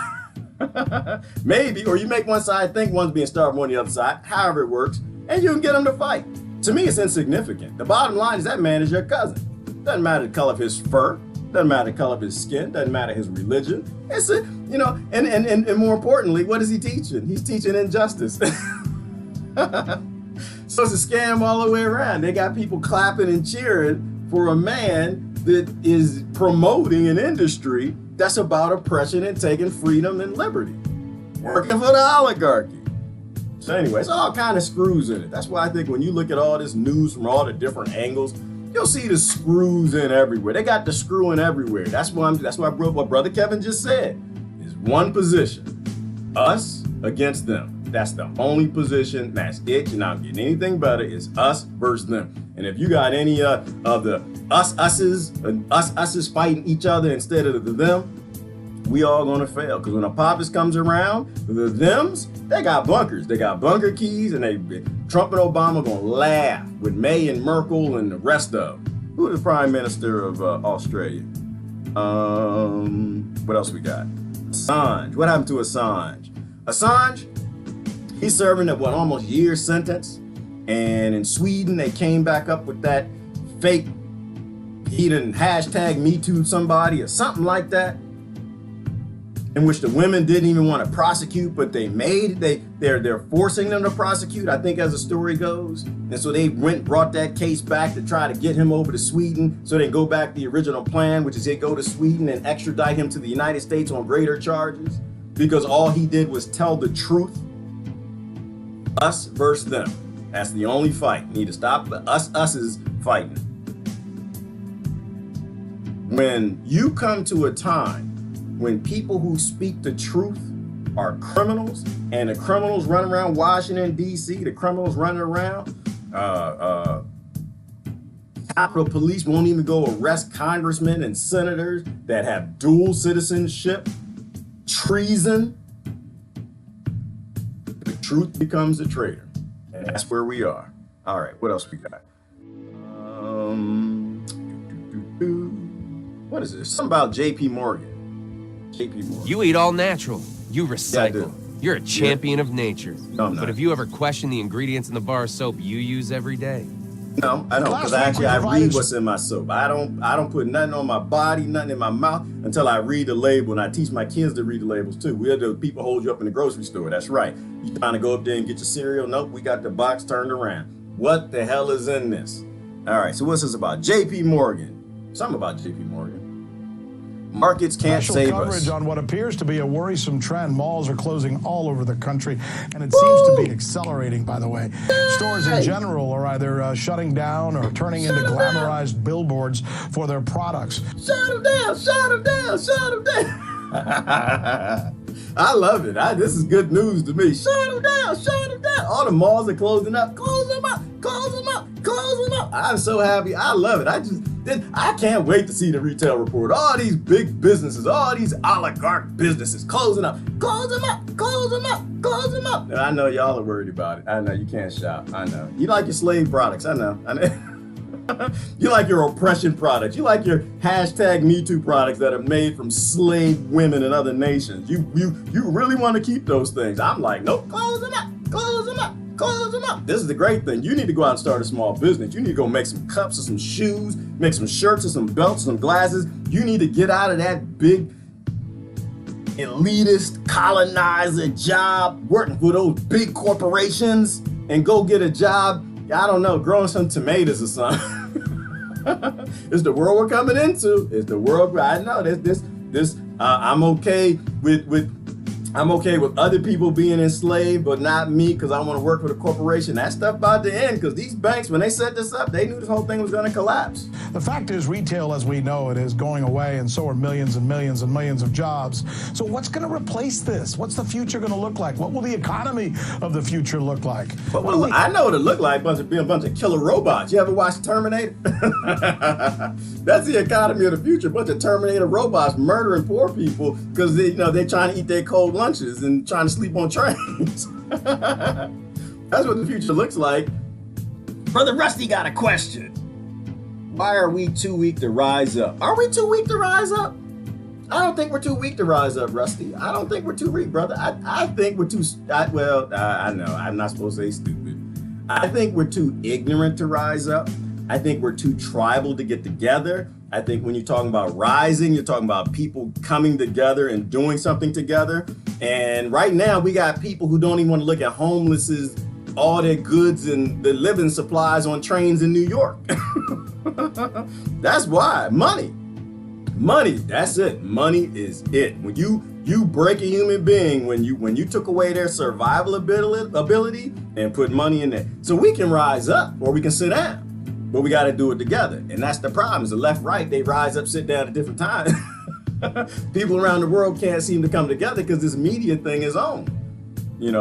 Maybe, or you make one side think one's being starved more than the other side, however it works, and you can get them to fight. To me, it's insignificant. The bottom line is that man is your cousin. Doesn't matter the color of his fur, doesn't matter the color of his skin, doesn't matter his religion. It's and more importantly, what is he teaching? He's teaching injustice. So it's a scam all the way around. They got people clapping and cheering for a man that is promoting an industry that's about oppression and taking freedom and liberty. Working for the oligarchy. So anyway, it's all kind of screws in it. That's why I think when you look at all this news from all the different angles, you'll see the screws in everywhere. They got the screw in everywhere. That's why what Brother Kevin just said. It's There's one position, us against them. That's the only position. That's it. You're not getting anything better. It's us versus them. And if you got any of the us's fighting each other instead of the them, we all gonna fail. Because when Apophis comes around, the thems, they got bunkers. They got bunker keys, and Trump and Obama gonna laugh with May and Merkel and the rest of them. Who is the Prime Minister of Australia? What else we got? Assange. What happened to Assange? Assange, he's serving a almost year sentence. And in Sweden, they came back up with that fake, he didn't hashtag Me Too somebody or something like that, in which the women didn't even want to prosecute, but they're forcing them to prosecute, I think, as the story goes. And so they brought that case back to try to get him over to Sweden, so they go back to the original plan, which is they go to Sweden and extradite him to the United States on greater charges, because all he did was tell the truth. Us versus them. That's the only fight. You need to stop the us is fighting. When you come to a time when people who speak the truth are criminals, and the criminals run around Washington, D.C., the criminals running around, Capitol Police won't even go arrest congressmen and senators that have dual citizenship, treason, the truth becomes a traitor. And that's where we are. All right, what else we got? What is this? Something about JP Morgan. JP Morgan. You eat all natural. You recycle. Yeah, You're a champion of nature. No, I'm not. But have you ever questioned the ingredients in the bar of soap you use every day? No, I don't, because I read what's in my soap. I don't put nothing on my body, nothing in my mouth until I read the label, and I teach my kids to read the labels too. We're the people hold you up in the grocery store. That's right. You trying to go up there and get your cereal? Nope, we got the box turned around. What the hell is in this? All right, so what's this about? JP Morgan. Something about JP Morgan. Markets can't Special save coverage us. on what appears to be a worrisome trend. Malls are closing all over the country, and it seems to be accelerating, by the way. Stores in general are either shutting down or turning into glamorized billboards for their products. Shut them down, shut them down, shut them down. I love it. This is good news to me. Shut them down, shut them down. All the malls are closing up. Close them up, close them up, close them up. I'm so happy. I love it. I can't wait to see the retail report. All these big businesses, all these oligarch businesses closing up. Close them up, close them up, close them up. And I know y'all are worried about it. I know you can't shop. I know. You like your slave products. I know. You like your oppression products. You like your hashtag Me Too products that are made from slave women in other nations. You really want to keep those things. I'm like, nope, close them up, close them up, close them up. This is the great thing. You need to go out and start a small business. You need to go make some cups or some shoes, make some shirts or some belts or some glasses. You need to get out of that big elitist colonizer job working for those big corporations and go get a job, I don't know, growing some tomatoes or something. It's the world we're coming into. It's the world. I know this. I'm okay with other people being enslaved, but not me, because I want to work for the corporation. That stuff about to end, because these banks, when they set this up, they knew this whole thing was going to collapse. The fact is, retail as we know it is going away, and so are millions and millions and millions of jobs. So what's going to replace this? What's the future going to look like? What will the economy of the future look like? Well, I know what it looked like, a bunch of killer robots. You ever watch Terminator? That's the economy of the future, a bunch of Terminator robots murdering poor people because they're trying to eat their cold lunches and trying to sleep on trains. That's what the future looks like. Brother Rusty got a question. Why are we too weak to rise up? Are we too weak to rise up? I don't think we're too weak to rise up, Rusty. I don't think we're too weak, brother. I think we're too, I know, I'm not supposed to say stupid. I think we're too ignorant to rise up. I think we're too tribal to get together. I think when you're talking about rising, you're talking about people coming together and doing something together. And right now, we got people who don't even want to look at homeless's, all their goods and the living supplies on trains in New York. That's why. Money, that's it. Money is it. When you break a human being, when you took away their survival ability and put money in there. So we can rise up or we can sit down, but we got to do it together. And that's the problem is the left, right, they rise up, sit down at different times. People around the world can't seem to come together because this media thing is on.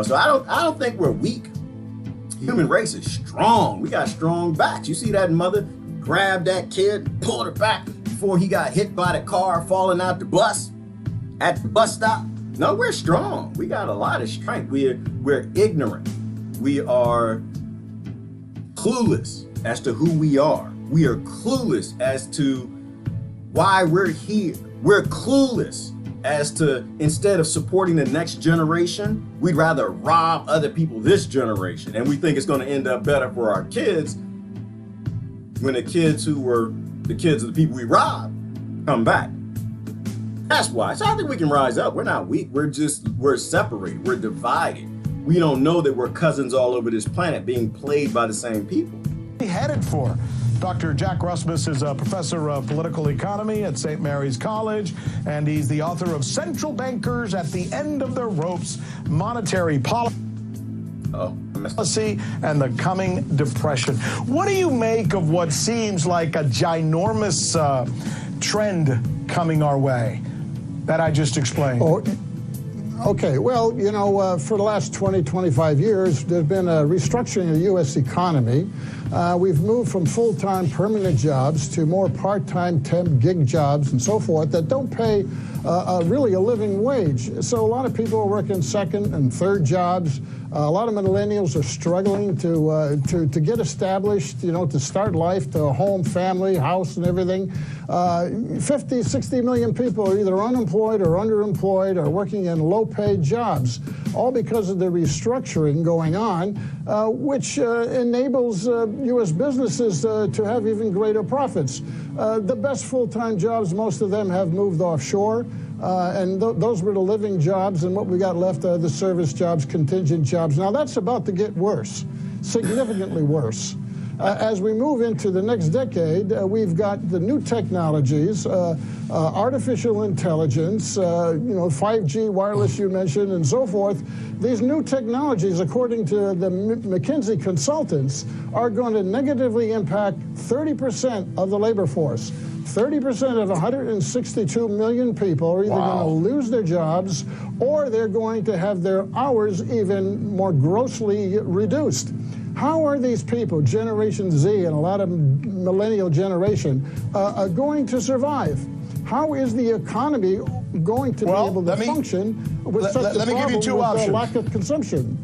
So I don't think we're weak. Human race is strong. We got strong backs. You see that mother grab that kid, pulled her back before he got hit by the car falling out the bus at the bus stop. No, we're strong. We got a lot of strength. We're ignorant. We are clueless as to who we are. We are clueless as to why we're here. We're clueless as to, instead of supporting the next generation, we'd rather rob other people this generation. And we think it's going to end up better for our kids when the kids who were the kids of the people we robbed come back. That's why. So I think we can rise up. We're not weak. We're separated. We're divided. We don't know that we're cousins all over this planet being played by the same people. Headed for. Dr. Jack Rasmus is a professor of political economy at St. Mary's College, and he's the author of Central Bankers at the End of the Ropes, Monetary Policy and the Coming Depression. What do you make of what seems like a ginormous trend coming our way that I just explained? Okay, well, for the last 20, 25 years, there's been a restructuring of the U.S. economy. We've moved from full-time permanent jobs to more part-time temp gig jobs and so forth that don't pay really a living wage. So a lot of people are working second and third jobs. A lot of millennials are struggling to get established, to start life, to a home, family, house, and everything. 50, 60 million people are either unemployed or underemployed or working in low-paid jobs, all because of the restructuring going on, which enables U.S. businesses to have even greater profits. The best full-time jobs, most of them have moved offshore. And those were the living jobs, and what we got left are the service jobs, contingent jobs. Now, that's about to get worse, significantly worse. As we move into the next decade, we've got the new technologies, artificial intelligence, 5G, wireless you mentioned, and so forth. These new technologies, according to the McKinsey consultants, are going to negatively impact 30% of the labor force. 30% of 162 million people are either going to lose their jobs or they're going to have their hours even more grossly reduced. How are these people, Generation Z and a lot of millennial generation, going to survive? How is the economy going to be able to function with such a problem with the lack of consumption?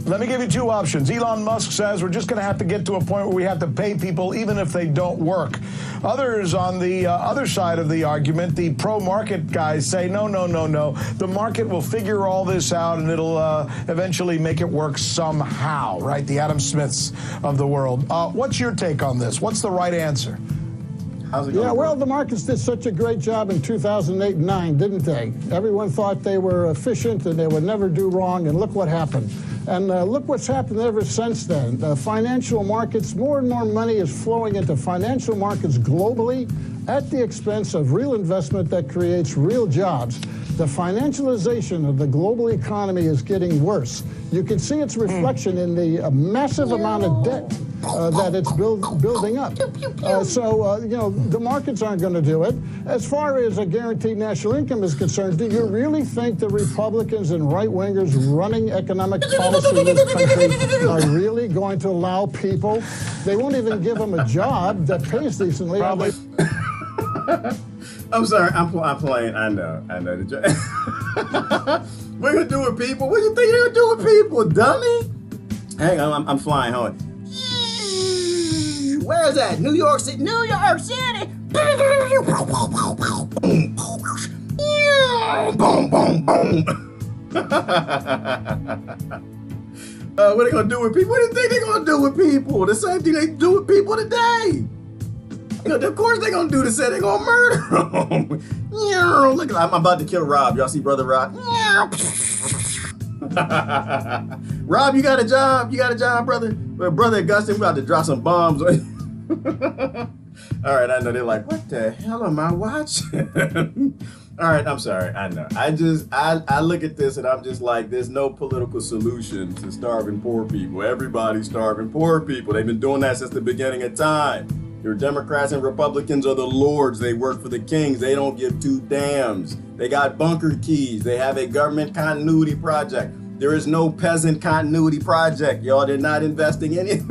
Let me give you two options. Elon Musk says we're just going to have to get to a point where we have to pay people even if they don't work. Others on the other side of the argument, the pro-market guys say, no. The market will figure all this out and it'll eventually make it work somehow, right? The Adam Smiths of the world. What's your take on this? What's the right answer? Well, the markets did such a great job in 2008 and 9, didn't they? Everyone thought they were efficient and they would never do wrong, and look what happened. And look what's happened ever since then. Financial markets, more and more money is flowing into financial markets globally at the expense of real investment that creates real jobs. The financialization of the global economy is getting worse. You can see its reflection in the massive amount of debt that it's building up. The markets aren't going to do it. As far as a guaranteed national income is concerned, do you really think the Republicans and right-wingers running economic policy in this country are really going to allow people? They won't even give them a job that pays decently. Probably. I'm sorry, I'm playing. I know. What you gonna do with people? What do you think you're gonna do with people, dummy? Hang on, I'm flying home. Where is that? New York City. New York City. Boom, boom, boom. What are they gonna do with people? What do you think they're gonna do with people? The same thing they do with people today. Of course they're gonna do the same. They're gonna murder them. Look, I'm about to kill Rob. Y'all see Brother Rob? Rob, you got a job? You got a job, brother? Brother Augustine, we about to drop some bombs on you. All right, I know they're like, what the hell am I watching? All right, I'm sorry. I know. I look at this and I'm just like, there's no political solution to starving poor people. Everybody's starving poor people. They've been doing that since the beginning of time. Your Democrats and Republicans are the lords. They work for the kings. They don't give two damns. They got bunker keys. They have a government continuity project. There is no peasant continuity project, y'all. They're not investing in it.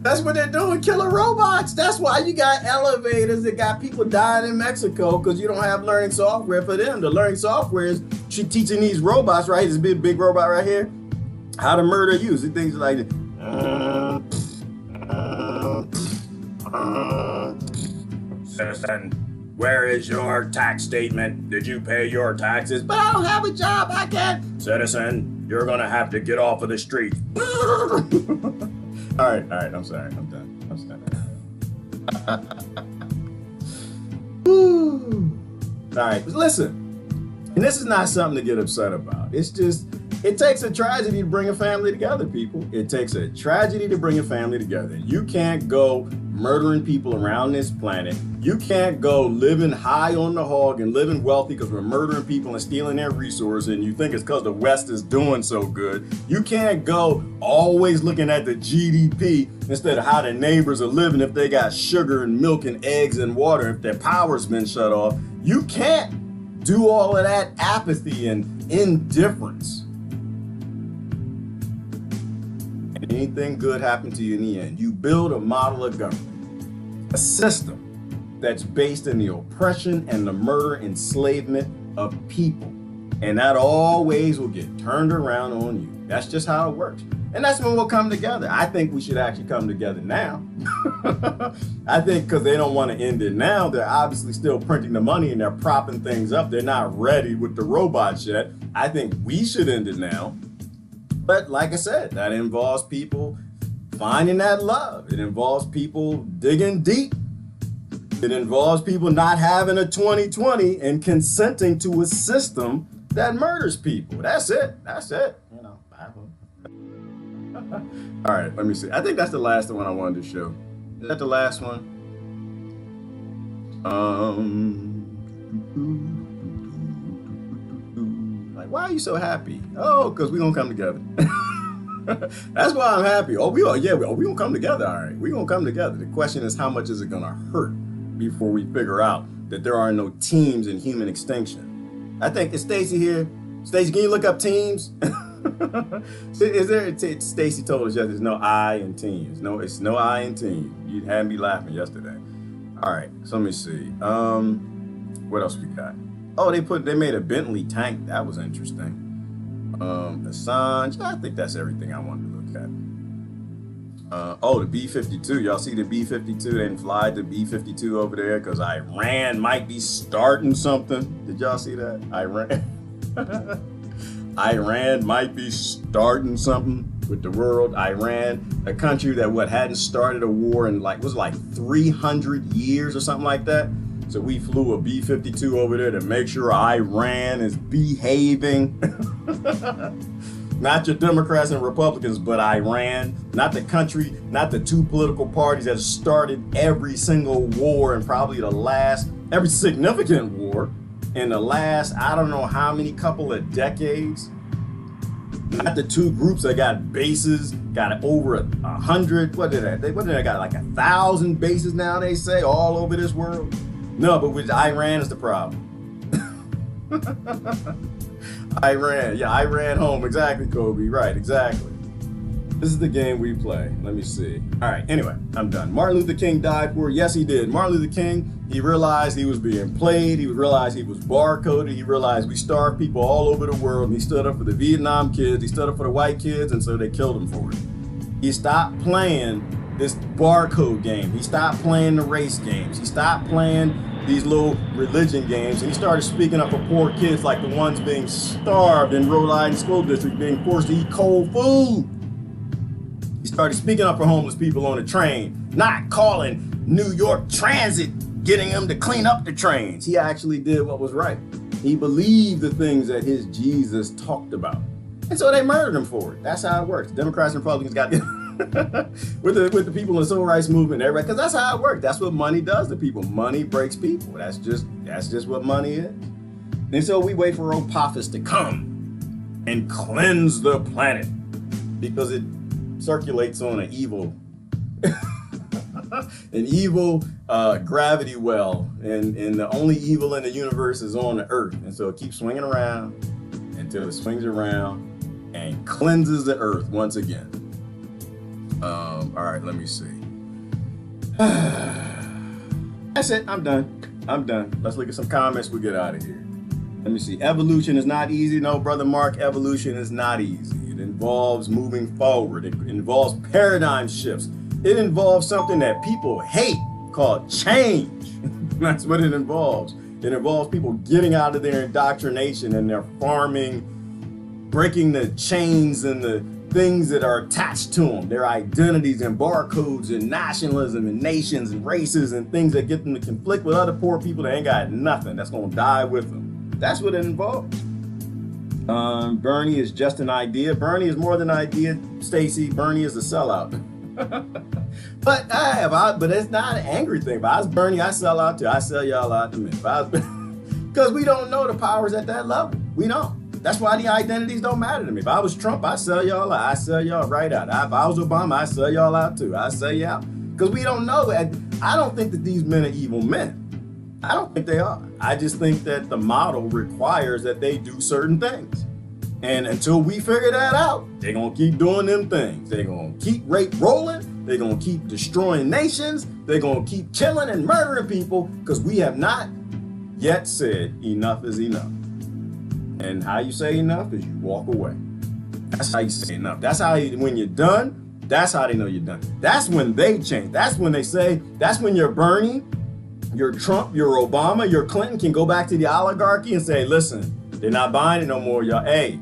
That's what they're doing, killer robots. That's why you got elevators that got people dying in Mexico, because you don't have learning software for them. The learning software is teaching these robots, right? This big robot right here, how to murder you. So things like this. Citizen, where is your tax statement? Did you pay your taxes? But I don't have a job, I can't. Citizen, you're gonna have to get off of the street. All right, I'm sorry, I'm done. All right, listen, and this is not something to get upset about. It's just, it takes a tragedy to bring a family together, people. It takes a tragedy to bring a family together. You can't go murdering people around this planet. You can't go living high on the hog and living wealthy because we're murdering people and stealing their resources, and you think it's because the West is doing so good. You can't go always looking at the GDP instead of how the neighbors are living if they got sugar and milk and eggs and water, if their power's been shut off. You can't do all of that apathy and indifference. And anything good happen to you in the end. You build a model of government, a system that's based in the oppression and the murder, enslavement of people. And that always will get turned around on you. That's just how it works. And that's when we'll come together. I think we should actually come together now. I think because they don't want to end it now, they're obviously still printing the money and they're propping things up. They're not ready with the robots yet. I think we should end it now. But like I said, that involves people finding that love. It involves people digging deep. It involves people not having a 20/20 and consenting to a system that murders people. That's it. That's it. You know. All right, let me see. I think that's the last one I wanted to show. Is that the last one? Like, why are you so happy? Oh, because we're gonna come together. That's why I'm happy. We gonna come together. All right, we're gonna come together. The question is, how much is it gonna hurt before we figure out that there are no teams in human extinction? I think, is Stacy here? Stacy, can you look up teams? Is there? Stacy told us yesterday there's no I in teams. No, it's no I in team. You had me laughing yesterday. All right, so let me see. What else we got? Oh, they made a Bentley tank. That was interesting. Assange. I think that's everything I wanted to look at. Oh, the B-52. Y'all see the B-52? They didn't fly the B-52 over there because Iran might be starting something. Did y'all see that? Iran might be starting something with the world. Iran, a country that hadn't started a war in like 300 years or something like that. So we flew a B-52 over there to make sure Iran is behaving. Not your Democrats and Republicans, but Iran. Not the country, not the two political parties that started every single war and probably every significant war in the last, I don't know how many couple of decades. Not the two groups that got bases, got over 100, what did they got, like 1,000 bases now, they say, all over this world? No, but with Iran is the problem. Iran home, exactly, Kobe, right, exactly. This is the game we play. Let me see. All right, anyway, I'm done. Martin Luther King died for, yes, he did. Martin Luther King, he realized he was being played. He realized he was barcoded. He realized we starved people all over the world. And he stood up for the Vietnam kids. He stood up for the white kids, and so they killed him for it. He stopped playing this barcode game. He stopped playing the race games. He stopped playing these little religion games, and he started speaking up for poor kids like the ones being starved in Rhode Island School District, being forced to eat cold food. He started speaking up for homeless people on the train, not calling New York Transit, getting them to clean up the trains. He actually did what was right. He believed the things that his Jesus talked about. And so they murdered him for it. That's how it works. Democrats and Republicans got with the people in the civil rights movement, everybody, because that's how it works. That's what money does to people. Money breaks people. That's just what money is. And so we wait for Apophis to come and cleanse the planet because it circulates on an evil an evil gravity well, and the only evil in the universe is on the earth. And so it keeps swinging around until it swings around and cleanses the earth once again. All right, let me see. That's it. I'm done. Let's look at some comments. We'll get out of here. Let me see. Evolution is not easy. No, Brother Mark, evolution is not easy. It involves moving forward. It involves paradigm shifts. It involves something that people hate called change. That's what it involves. It involves people getting out of their indoctrination and their farming, breaking the chains and the things that are attached to them, their identities and barcodes and nationalism and nations and races and things that get them to conflict with other poor people that ain't got nothing, that's gonna die with them. That's what it involves. Bernie is just an idea. Bernie is more than an idea, Stacy. Bernie is a sellout. But it's not an angry thing. If I was Bernie, I sell out too. I sell y'all out to me. Because we don't know the powers at that level. We don't. That's why the identities don't matter to me. If I was Trump, I sell y'all out. I sell y'all right out. If I was Obama, I sell y'all out too. I sell you out. Because we don't know. I don't think that these men are evil men. I don't think they are. I just think that the model requires that they do certain things. And until we figure that out, they're going to keep doing them things. They're going to keep rape rolling. They're going to keep destroying nations. They're going to keep killing and murdering people because we have not yet said enough is enough. And how you say enough is you walk away. That's how you say enough. That's how when you're done, that's how they know you're done. That's when they change. That's when they say, that's when you're Bernie, you're Trump, you're Obama, you're Clinton can go back to the oligarchy and say, listen, they're not buying it no more, y'all. Hey,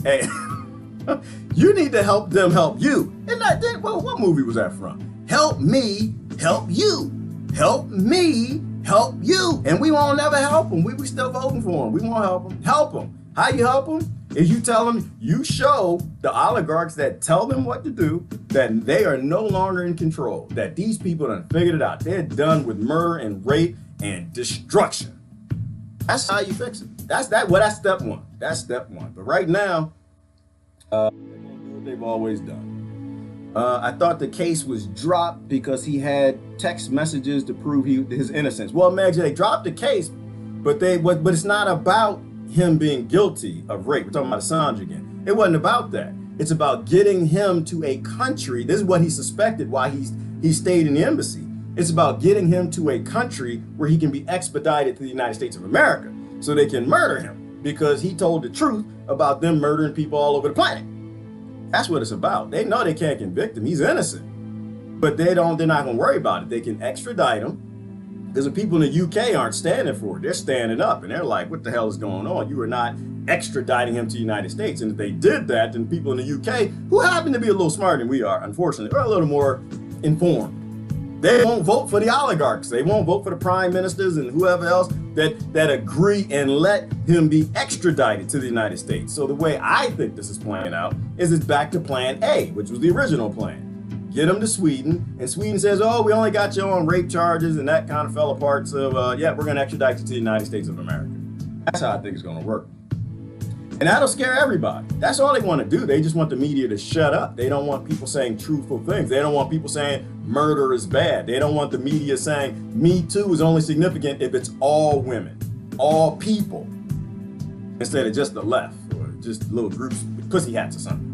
you need to help them help you. And what movie was that from? Help me, help you. Help me, help you. And we won't never help them. We still voting for them. We won't help them. Help them. How you help them? Is you tell them, you show the oligarchs that tell them what to do, that they are no longer in control, that these people done figured it out. They're done with murder and rape and destruction. That's how you fix it. That's step one. That's step one. But right now, they're gonna do what they've always done. I thought the case was dropped because he had text messages to prove his innocence. Well, imagine they dropped the case, but it's not about him being guilty of rape. We're talking about Assange again. It wasn't about that. It's about getting him to a country. This is what he suspected why he stayed in the embassy. It's about getting him to a country where he can be expedited to the United States of America so they can murder him because he told the truth about them murdering people all over the planet. That's what it's about. They know they can't convict him. He's innocent. But they're not going to worry about it. They can extradite him. Because the people in the UK aren't standing for it. They're standing up and they're like, what the hell is going on? You are not extraditing him to the United States. And if they did that, then people in the UK, who happen to be a little smarter than we are, unfortunately, are a little more informed. They won't vote for the oligarchs. They won't vote for the prime ministers and whoever else that agree and let him be extradited to the United States. So the way I think this is playing out is it's back to plan A, which was the original plan. Get him to Sweden, and Sweden says, oh, we only got you on rape charges, and that kind of fell apart, so yeah, we're going to extradite you to the United States of America. That's how I think it's going to work. And that'll scare everybody. That's all they want to do. They just want the media to shut up. They don't want people saying truthful things. They don't want people saying murder is bad. They don't want the media saying Me Too is only significant if it's all women, all people, instead of just the left or just little groups with pussy hats or something.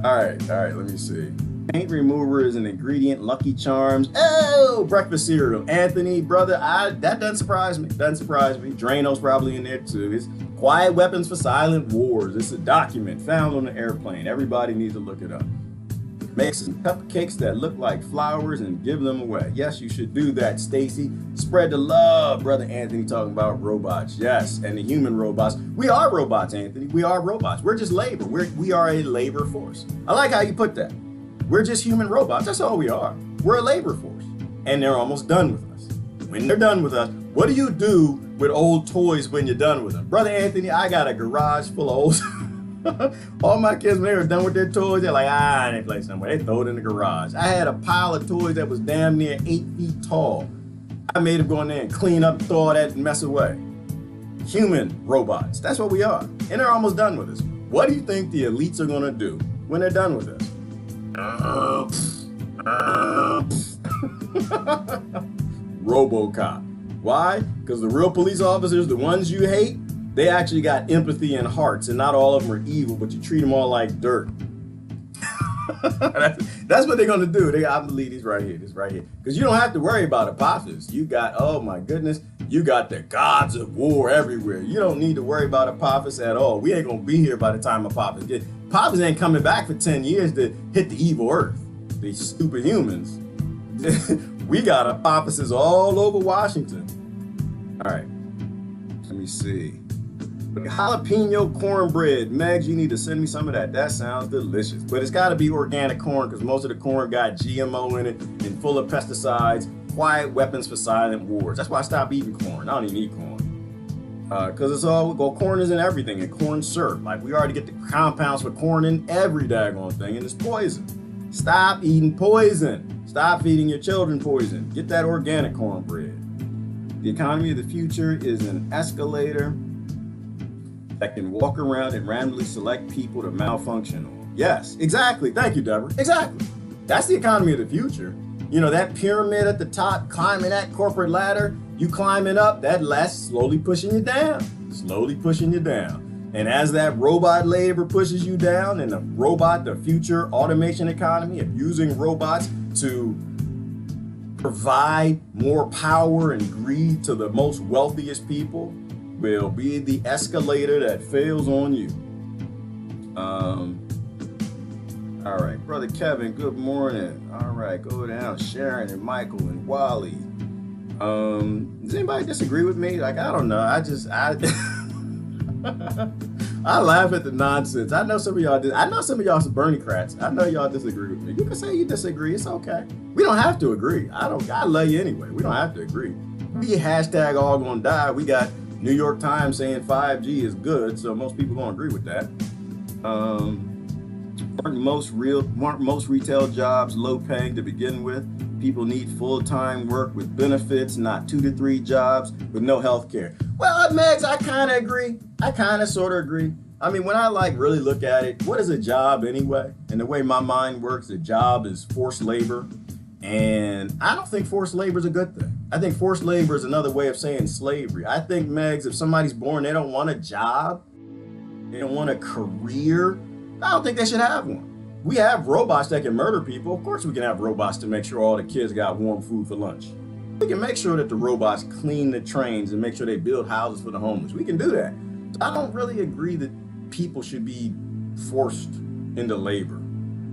All right, let me see. Paint remover is an ingredient, Lucky Charms. Oh, breakfast cereal. Anthony, brother, that doesn't surprise me. Drano's probably in there too. It's Quiet Weapons for Silent Wars. It's a document found on the airplane. Everybody needs to look it up. Make some cupcakes that look like flowers and give them away. Yes, you should do that, Stacy. Spread the love, brother Anthony, talking about robots. Yes, and the human robots. We are robots, Anthony. We are robots. We're just labor. We are a labor force. I like how you put that. We're just human robots. That's all we are. We're a labor force. And they're almost done with us. When they're done with us, what do you do with old toys when you're done with them? Brother Anthony, I got a garage full of old... All my kids, when they were done with their toys, they're like, they play somewhere. They throw it in the garage. I had a pile of toys that was damn near 8 feet tall. I made them go in there and clean up, throw all that mess away. Human robots. That's what we are. And they're almost done with us. What do you think the elites are going to do when they're done with us? RoboCop. Why? Because the real police officers, the ones you hate, they actually got empathy and hearts, and not all of them are evil, but you treat them all like dirt. That's what they're gonna do. I believe this right here. Because you don't have to worry about Apophis. You got, oh my goodness, you got the gods of war everywhere. You don't need to worry about Apophis at all. We ain't gonna be here by the time Apophis gets. Apophis ain't coming back for 10 years to hit the evil earth. These stupid humans. We got Apophises all over Washington. All right, let me see. Jalapeno cornbread. Megs, you need to send me some of that. That sounds delicious. But it's got to be organic corn because most of the corn got GMO in it and full of pesticides, quiet weapons for silent wars. That's why I stopped eating corn. I don't even eat corn. Because it's all, well, corn is in everything, and corn syrup. Like, we already get the compounds for corn in every daggone thing, and it's poison. Stop eating poison. Stop feeding your children poison. Get that organic cornbread. The economy of the future is an escalator that can walk around and randomly select people to malfunction on. Yes, exactly. Thank you, Deborah. Exactly. That's the economy of the future. You know, that pyramid at the top, climbing that corporate ladder, you climbing up, that less slowly pushing you down. Slowly pushing you down. And as that robot labor pushes you down, and the future automation economy of using robots to provide more power and greed to the most wealthiest people, will be the escalator that fails on you. All right, Brother Kevin, good morning. All right, go down. Sharon and Michael and Wally. Does anybody disagree with me? Like, I don't know. I I laugh at the nonsense. I know some of y'all I know some of y'all some Bernie-crats. I know y'all disagree with me. You can say you disagree. It's okay. We don't have to agree. I love you anyway. We don't have to agree. We hashtag all gonna die. We got New York Times saying 5G is good, so most people gonna agree with that. Weren't most retail jobs low paying to begin with? People need full-time work with benefits, not 2 to 3 jobs with no health care. Well, Megs, I kind of agree. I kind of sort of agree. I mean, when I really look at it, what is a job anyway? And the way my mind works, a job is forced labor. And I don't think forced labor is a good thing. I think forced labor is another way of saying slavery. I think, Megs, if somebody's born, they don't want a job, they don't want a career, I don't think they should have one. We have robots that can murder people. Of course we can have robots to make sure all the kids got warm food for lunch. We can make sure that the robots clean the trains and make sure they build houses for the homeless. We can do that. I don't really agree that people should be forced into labor.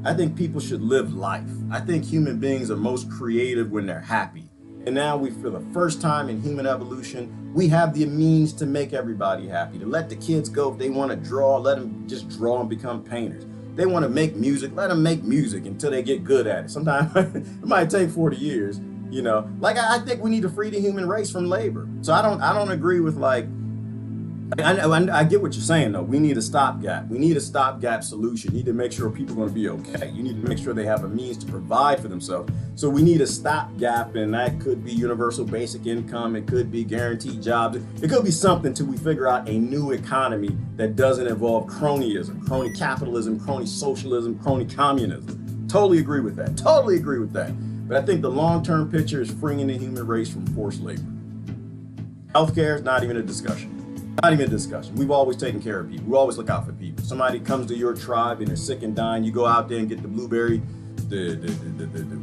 I think people should live life. I think human beings are most creative when they're happy. And now for the first time in human evolution, we have the means to make everybody happy, to let the kids go. If they want to draw, let them just draw and become painters. They want to make music, let them make music until they get good at it. Sometimes it might take 40 years, you know. Like, I think we need to free the human race from labor. So I don't agree with I get what you're saying though. We need a stopgap. We need a stopgap solution. You need to make sure people are going to be okay. You need to make sure they have a means to provide for themselves. So we need a stopgap, and that could be universal basic income. It could be guaranteed jobs. It could be something till we figure out a new economy that doesn't involve cronyism, crony capitalism, crony socialism, crony communism. Totally agree with that. Totally agree with that. But I think the long-term picture is freeing the human race from forced labor. Healthcare is not even a discussion. Not even a discussion. We've always taken care of people. We always look out for people. Somebody comes to your tribe and they're sick and dying. You go out there and get the blueberry, the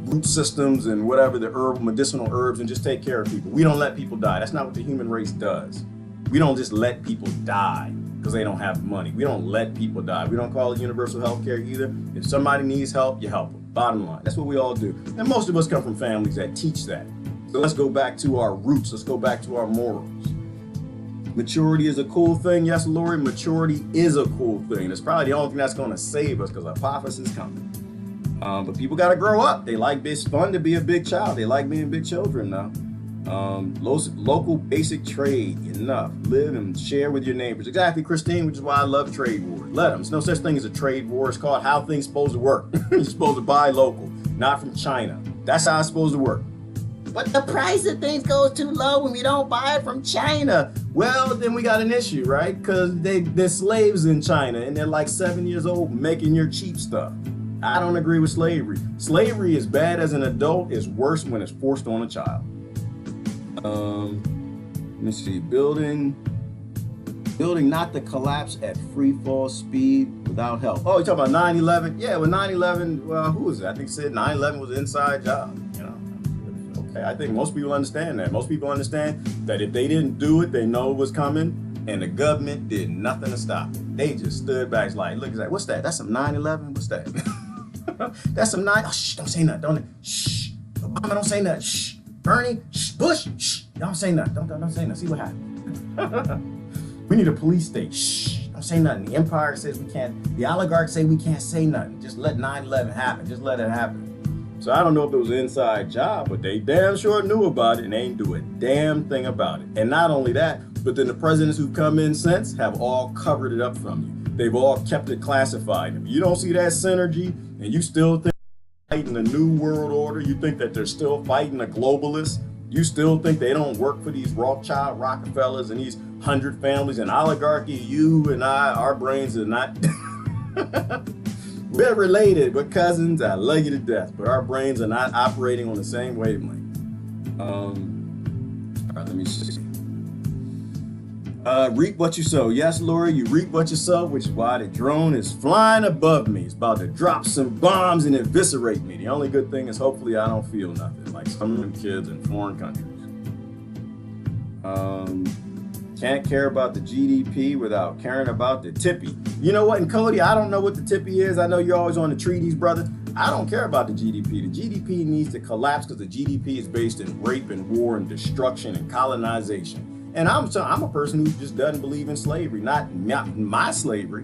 root systems and whatever, the medicinal herbs, and just take care of people. We don't let people die. That's not what the human race does. We don't just let people die because they don't have money. We don't let people die. We don't call it universal health care either. If somebody needs help, you help them. Bottom line. That's what we all do. And most of us come from families that teach that. So let's go back to our roots. Let's go back to our morals. Maturity is a cool thing. Yes, Lori, maturity is a cool thing. It's probably the only thing that's going to save us because Apophis is coming. But people got to grow up. It's fun to be a big child. They like being big children now. Local basic trade, enough. Live and share with your neighbors. Exactly, Christine, which is why I love trade wars. Let them. There's no such thing as a trade war. It's called how things supposed to work. You're supposed to buy local, not from China. That's how it's supposed to work. But the price of things goes too low when we don't buy it from China. Well, then we got an issue, right? Because they're slaves in China and they're like 7 years old making your cheap stuff. I don't agree with slavery. Slavery is bad as an adult, is worse when it's forced on a child. Let me see, building not to collapse at free fall speed without help. Oh, you're talking about 9/11? Yeah, with 9/11, well, who was it? I think it said 9/11 was an inside job, you know. Okay, I think most people understand that. Most people understand that if they didn't do it, they know it was coming, and the government did nothing to stop it. They just stood back like, look, it's like, what's that? That's some 9/11? What's that? That's some 9, oh, shh, don't say nothing, don't, shh. Obama, don't say nothing, shh. Bernie, shh. Bush, shh. Don't say nothing, don't say nothing, see what happens. We need a police state. Shh, don't say nothing. The empire says we can't, the oligarchs say we can't say nothing. Just let 9/11 happen. Just let it happen. So I don't know if it was an inside job, but they damn sure knew about it and they ain't do a damn thing about it. And not only that, but then the presidents who've come in since have all covered it up from you. They've all kept it classified. If you don't see that synergy and you still think they're fighting a new world order, you think that they're still fighting a globalist, you still think they don't work for these Rothschild, Rockefellers, and these 100 families and oligarchy, you and I, our brains are not, we're related, we're cousins, I love you to death, but our brains are not operating on the same wavelength. All right, let me see. Reap what you sow. Yes, Lori, you reap what you sow, which is why the drone is flying above me. It's about to drop some bombs and eviscerate me. The only good thing is hopefully I don't feel nothing, like some of them kids in foreign countries. Can't care about the GDP without caring about the tippy. You know what, and Cody, I don't know what the tippy is. I know you're always on the treaties, brother. I don't care about the GDP. The GDP needs to collapse because the GDP is based in rape and war and destruction and colonization. And I'm a person who just doesn't believe in slavery, not my slavery,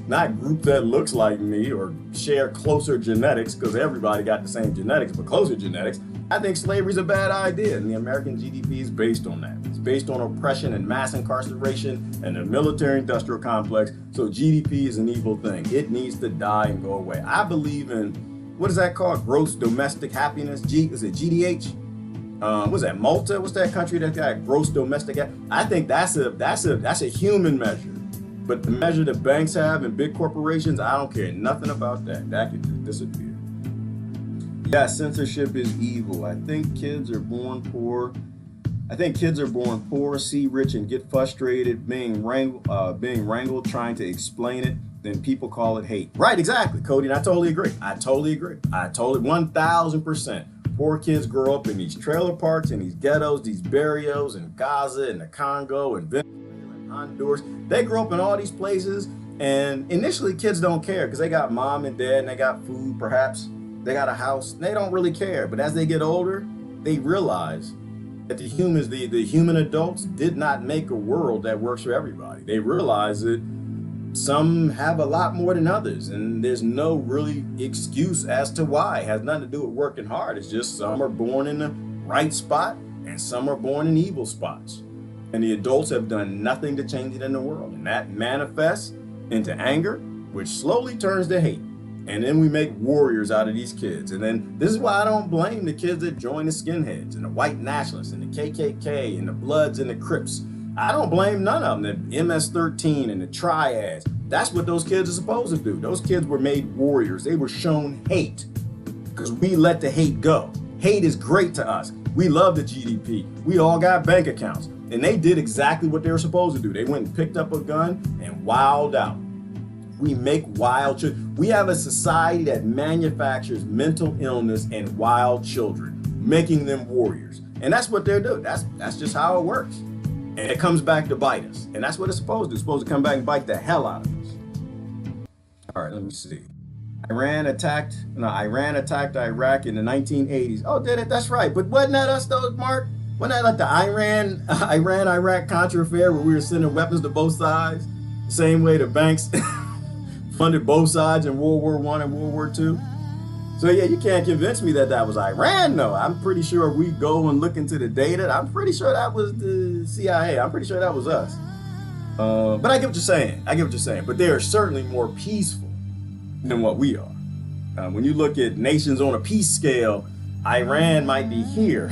not a group that looks like me or share closer genetics because everybody got the same genetics, but closer genetics. I think slavery is a bad idea, and the American GDP is based on that. It's based on oppression and mass incarceration and the military-industrial complex, so GDP is an evil thing. It needs to die and go away. I believe in, what is that called? Gross domestic happiness? Is it GDH? What's that, Malta? What's that country that got gross domestic? I think that's a human measure. But the measure that banks have and big corporations, I don't care nothing about that. That can just disappear. Yeah, censorship is evil. I think kids are born poor. See rich and get frustrated, being wrangled, trying to explain it. Then people call it hate. Right, exactly, Cody. And I totally agree. 1000%. Poor kids grow up in these trailer parks, in these ghettos, these barrios in Gaza, in the Congo, in Venezuela, in Honduras. They grow up in all these places, and initially kids don't care because they got mom and dad, and they got food, perhaps. They got a house. They don't really care. But as they get older, they realize that the humans, the human adults, did not make a world that works for everybody. They realize that some have a lot more than others, and there's no really excuse as to why. It has nothing to do with working hard. It's just some are born in the right spot and some are born in evil spots. And the adults have done nothing to change it in the world. And that manifests into anger, which slowly turns to hate. And then we make warriors out of these kids. And then this is why I don't blame the kids that join the skinheads and the white nationalists and the KKK and the Bloods and the Crips. I don't blame none of them, the MS-13 and the triads. That's what those kids are supposed to do. Those kids were made warriors. They were shown hate because we let the hate go. Hate is great to us. We love the GDP. We all got bank accounts. And they did exactly what they were supposed to do. They went and picked up a gun and wilded out. We make wild children. We have a society that manufactures mental illness and wild children, making them warriors. And that's what they're doing. That's just how it works. And it comes back to bite us. And that's what it's supposed to do. It's supposed to come back and bite the hell out of us. All right, let me see. Iran attacked Iraq in the 1980s. Oh, did it? That's right. But wasn't that us though, Mark? Wasn't that like the Iran-Iraq Contra affair where we were sending weapons to both sides? The same way the banks funded both sides in World War I and World War II. So yeah, you can't convince me that that was Iran, though. I'm pretty sure if we go and look into the data, I'm pretty sure that was the CIA. I'm pretty sure that was us. But I get what you're saying. But they are certainly more peaceful than what we are. When you look at nations on a peace scale, Iran might be here.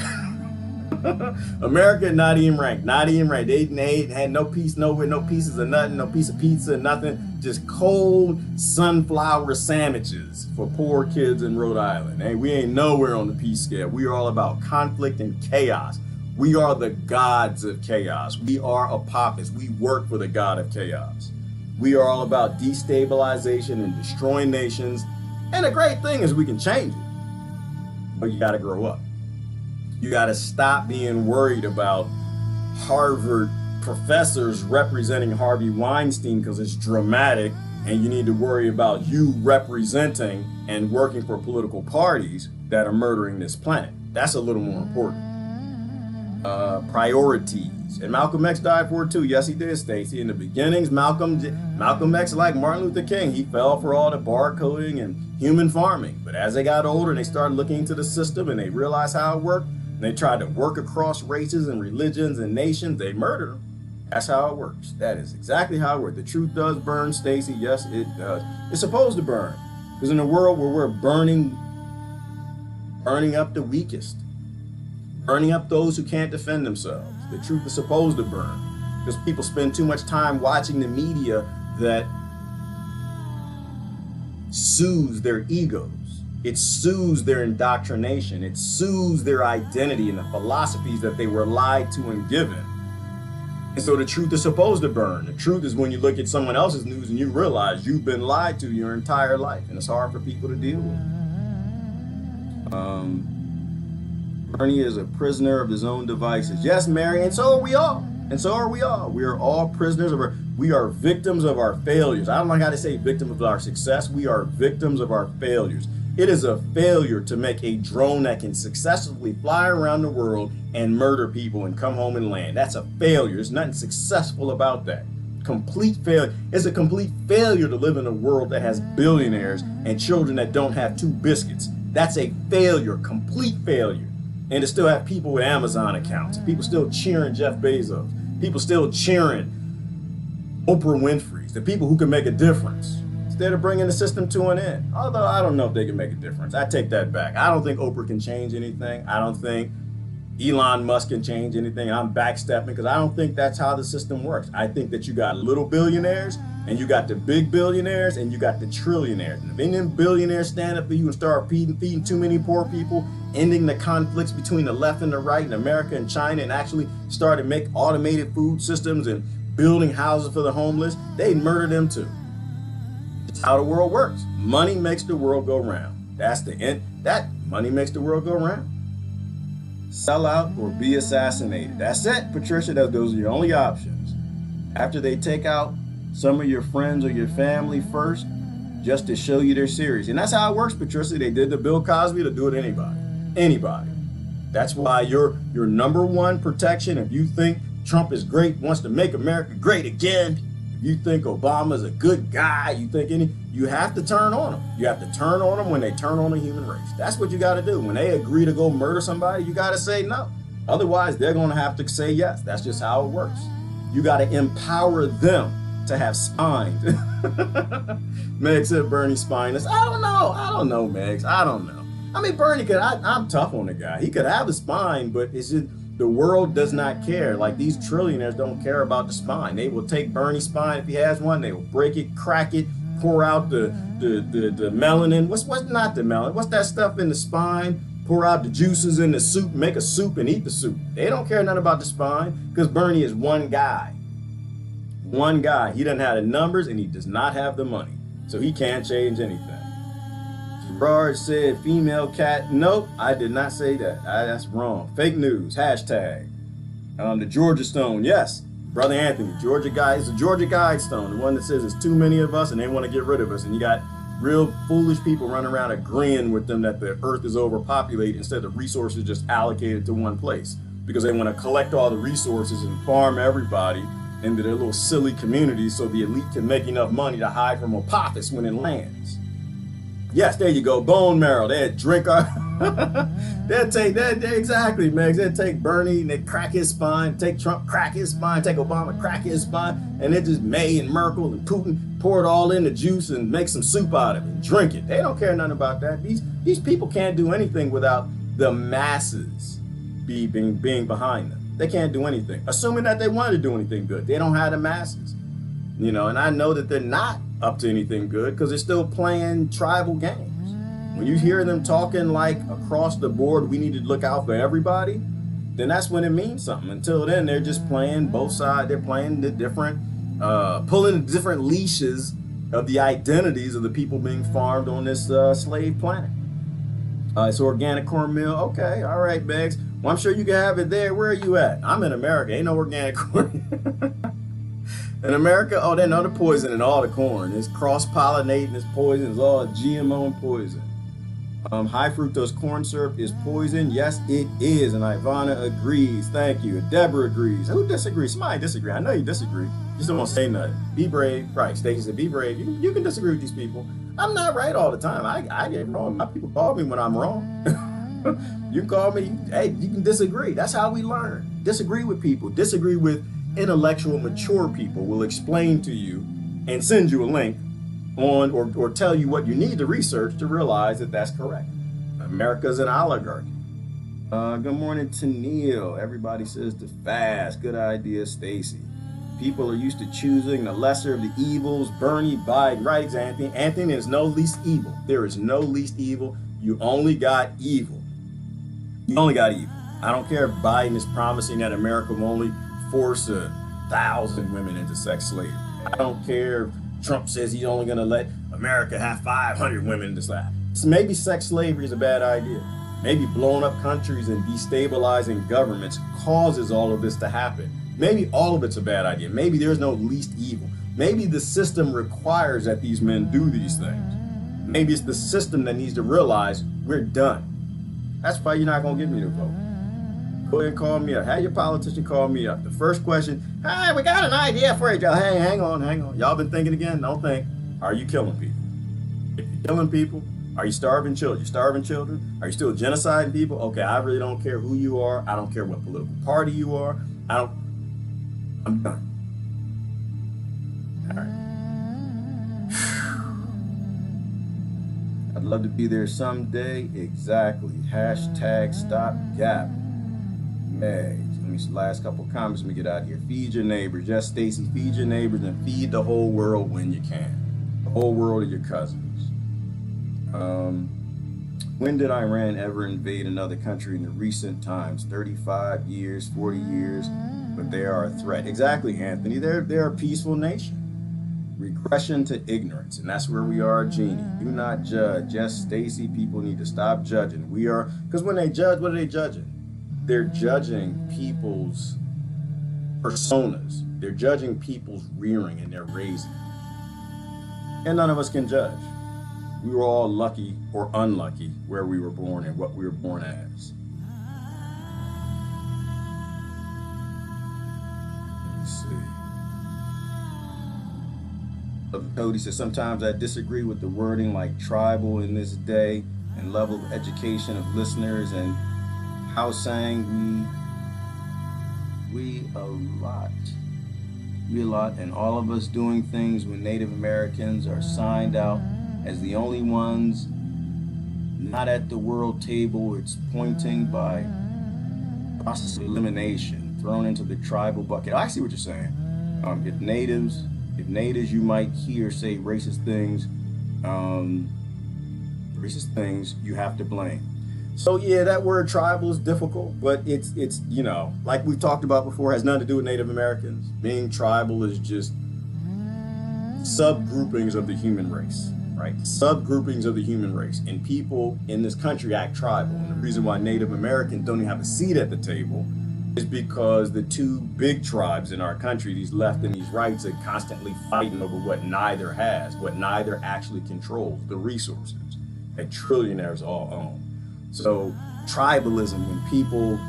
America, not even ranked. They had no peace nowhere, no pieces of nothing, no piece of pizza, nothing. just cold sunflower sandwiches for poor kids in Rhode Island. Hey, we ain't nowhere on the peace scale. We are all about conflict and chaos. We are the gods of chaos. We are Apophis. We work for the god of chaos. We are all about destabilization and destroying nations. And the great thing is we can change it. But you gotta grow up. You gotta stop being worried about Harvard professors representing Harvey Weinstein because it's dramatic, and you need to worry about you representing and working for political parties that are murdering this planet. That's a little more important. Priorities. And Malcolm X died for it too. Yes, he did, Stacey. In the beginnings, Malcolm X, like Martin Luther King, he fell for all the barcoding and human farming. But as they got older and they started looking into the system and they realized how it worked, and they tried to work across races and religions and nations, they murdered them. That's how it works. That is exactly how it works. The truth does burn, Stacey. Yes, it does. It's supposed to burn. Because in a world where we're burning up the weakest, burning up those who can't defend themselves, the truth is supposed to burn. Because people spend too much time watching the media that soothes their egos. It soothes their indoctrination. It soothes their identity and the philosophies that they were lied to and given. And so the truth is supposed to burn. The truth is when you look at someone else's news and you realize you've been lied to your entire life, and it's hard for people to deal with. Bernie is a prisoner of his own devices. Yes, Mary, and so are we all. And so are we all. We are all prisoners of we are victims of our failures. I don't know how to say victim of our success. We are victims of our failures. It is a failure to make a drone that can successfully fly around the world and murder people and come home and land. That's a failure. There's nothing successful about that. Complete failure. It's a complete failure to live in a world that has billionaires and children that don't have 2 biscuits. That's a failure, complete failure. And to still have people with Amazon accounts, people still cheering Jeff Bezos, people still cheering Oprah Winfrey, the people who can make a difference, instead of bringing the system to an end. Although I don't know if they can make a difference. I take that back. I don't think Oprah can change anything. I don't think Elon Musk can change anything. I'm backstepping because I don't think that's how the system works. I think that you got little billionaires and you got the big billionaires and you got the trillionaires. And if any of them billionaires stand up for you and start feeding too many poor people, ending the conflicts between the left and the right in America and China, and actually start to make automated food systems and building houses for the homeless, they'd murder them too. That's how the world works. Money makes the world go round. That's the end. That money makes the world go round. Sell out or be assassinated. That's it, Patricia. Those are your only options. After they take out some of your friends or your family first, just to show you they're serious. And that's how it works, Patricia. They did to Bill Cosby, to do it to anybody. Anybody. That's why your number one protection, if you think Trump is great, wants to make America great again, if you think Obama's a good guy, you have to turn on them. You have to turn on them when they turn on the human race. That's what you got to do. When they agree to go murder somebody, you got to say no. Otherwise, they're going to have to say yes. That's just how it works. You got to empower them to have spines. Meg said Bernie spineless. I don't know, Megs. I don't know. I mean, Bernie I'm tough on the guy. He could have a spine, but it's just, the world does not care. Like, these trillionaires don't care about the spine. They will take Bernie's spine if he has one. They will break it, crack it, pour out the melanin. What's not the melanin? What's that stuff in the spine? Pour out the juices in the soup, make a soup and eat the soup. They don't care nothing about the spine because Bernie is one guy. One guy. He doesn't have the numbers and he does not have the money. So he can't change anything. Gerard said female cat. Nope, I did not say that. That's wrong. Fake news. Hashtag. The Georgia Stone. Yes, Brother Anthony. Georgia guy. It's a Georgia Guidestone. The one that says it's too many of us and they want to get rid of us. And you got real foolish people running around agreeing with them that the earth is overpopulated instead of resources just allocated to one place. Because they want to collect all the resources and farm everybody into their little silly communities so the elite can make enough money to hide from Apophis when it lands. Yes, there you go. Bone marrow. They'd drink our... they'd take that. Exactly, Megs. They'd take Bernie and they'd crack his spine, take Trump, crack his spine, take Obama, crack his spine, and they just May and Merkel and Putin pour it all in the juice and make some soup out of it and drink it. They don't care nothing about that. These people can't do anything without the masses being behind them. They can't do anything. Assuming that they want to do anything good. They don't have the masses. You know, and I know that they're not up to anything good because they're still playing tribal games. When you hear them talking like across the board, we need to look out for everybody, then that's when it means something. Until then, they're just playing both sides. They're playing the different, pulling different leashes of the identities of the people being farmed on this slave planet. It's organic cornmeal. Okay, all right, Beggs. Well, I'm sure you can have it there. Where are you at? I'm in America. Ain't no organic corn. In America, oh, they know the poison in all the corn. It's cross-pollinating, it's poison, it's all GMO and poison. High fructose corn syrup is poison. Yes, it is. And Ivana agrees. Thank you. And Deborah agrees. Who disagrees? Somebody disagree. I know you disagree. You just don't want to say nothing. Be brave. Right. Stacey said, be brave. You can disagree with these people. I'm not right all the time. I get wrong. My people call me when I'm wrong. You can call me. Hey, you can disagree. That's how we learn. Disagree with people. Disagree with intellectual, mature people will explain to you and send you a link on or tell you what you need to research to realize that that's correct. America's an oligarchy. Good morning to Neil. Everybody says to fast. Good idea, Stacy. People are used to choosing the lesser of the evils. Bernie, Biden, right, Anthony? Anthony, there's no least evil. There is no least evil. You only got evil. You only got evil. I don't care if Biden is promising that America will only force 1,000 women into sex slavery. I don't care if Trump says he's only going to let America have 500 women into slavery. So maybe sex slavery is a bad idea. Maybe blowing up countries and destabilizing governments causes all of this to happen. Maybe all of it's a bad idea. Maybe there's no least evil. Maybe the system requires that these men do these things. Maybe it's the system that needs to realize we're done. That's why you're not going to get me to vote. Go ahead and call me up. Have your politician call me up. The first question, hey, we got an idea for you. Hey, hang on. Y'all been thinking again? Don't think. Are you killing people? If you're killing people, are you starving children? You starving children? Are you still genociding people? Okay, I really don't care who you are. I don't care what political party you are. I'm done. All right. I'd love to be there someday. Exactly. #stopgap. Meg. Let me see the last couple of comments. Let me get out of here. Feed your neighbors. Yes, Stacy, feed your neighbors and feed the whole world when you can. The whole world of your cousins. When did Iran ever invade another country in the recent times? 35 years, 40 years, but they are a threat. Exactly, Anthony. They're a peaceful nation. Regression to ignorance, and that's where we are, Jeannie. Do not judge. Yes, Stacy, people need to stop judging. Because when they judge, what are they judging? They're judging people's personas. They're judging people's rearing and their raising. And none of us can judge. We were all lucky or unlucky where we were born and what we were born as. Let me see. Cody says, sometimes I disagree with the wording like tribal in this day and level of education of listeners and how saying we a lot, and all of us doing things when Native Americans are signed out as the only ones not at the world table. It's pointing by process of elimination, thrown into the tribal bucket. I see what you're saying. If natives, you might hear say racist things, you have to blame. So yeah, that word tribal is difficult, but it's you know, like we've talked about before, has nothing to do with Native Americans. Being tribal is just subgroupings of the human race, right? Subgroupings of the human race. And people in this country act tribal. And the reason why Native Americans don't even have a seat at the table is because the two big tribes in our country, these left and these rights, are constantly fighting over what neither has, what neither actually controls, the resources that trillionaires all own. So tribalism, when people,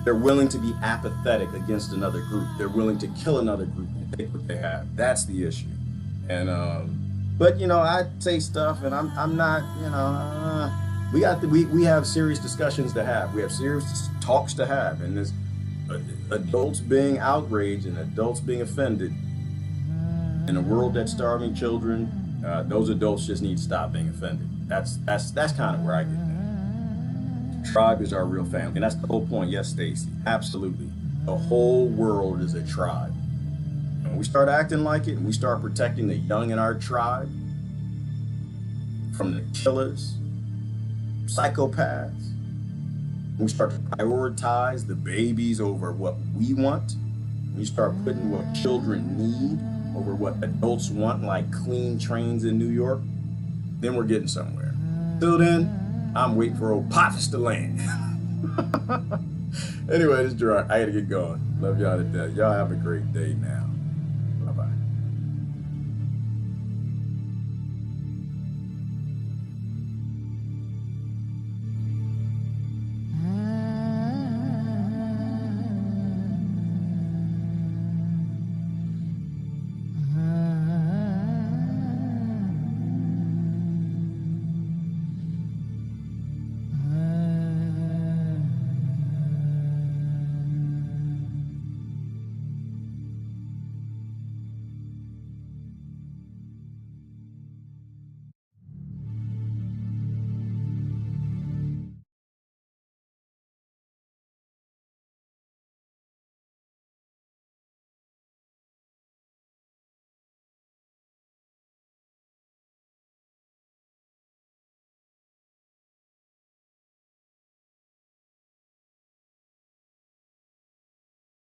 they're willing to be apathetic against another group. They're willing to kill another group and take what they have. That's the issue. And, but you know, I say stuff and I'm not, you know, we have serious discussions to have. We have serious talks to have. And there's adults being outraged and adults being offended in a world that's starving children. Those adults just need to stop being offended. That's kind of where I get that. Tribe is our real family, and that's the whole point. Yes, Stacy, absolutely. The whole world is a tribe, and we start acting like it and we start protecting the young in our tribe from the killers, psychopaths, we start to prioritize the babies over what we want, we start putting what children need over what adults want, like clean trains in New York, then we're getting somewhere. Till then, I'm waiting for Apophis to land. Anyway, this is Gerard. I gotta get going. Love y'all to death. Y'all have a great day now.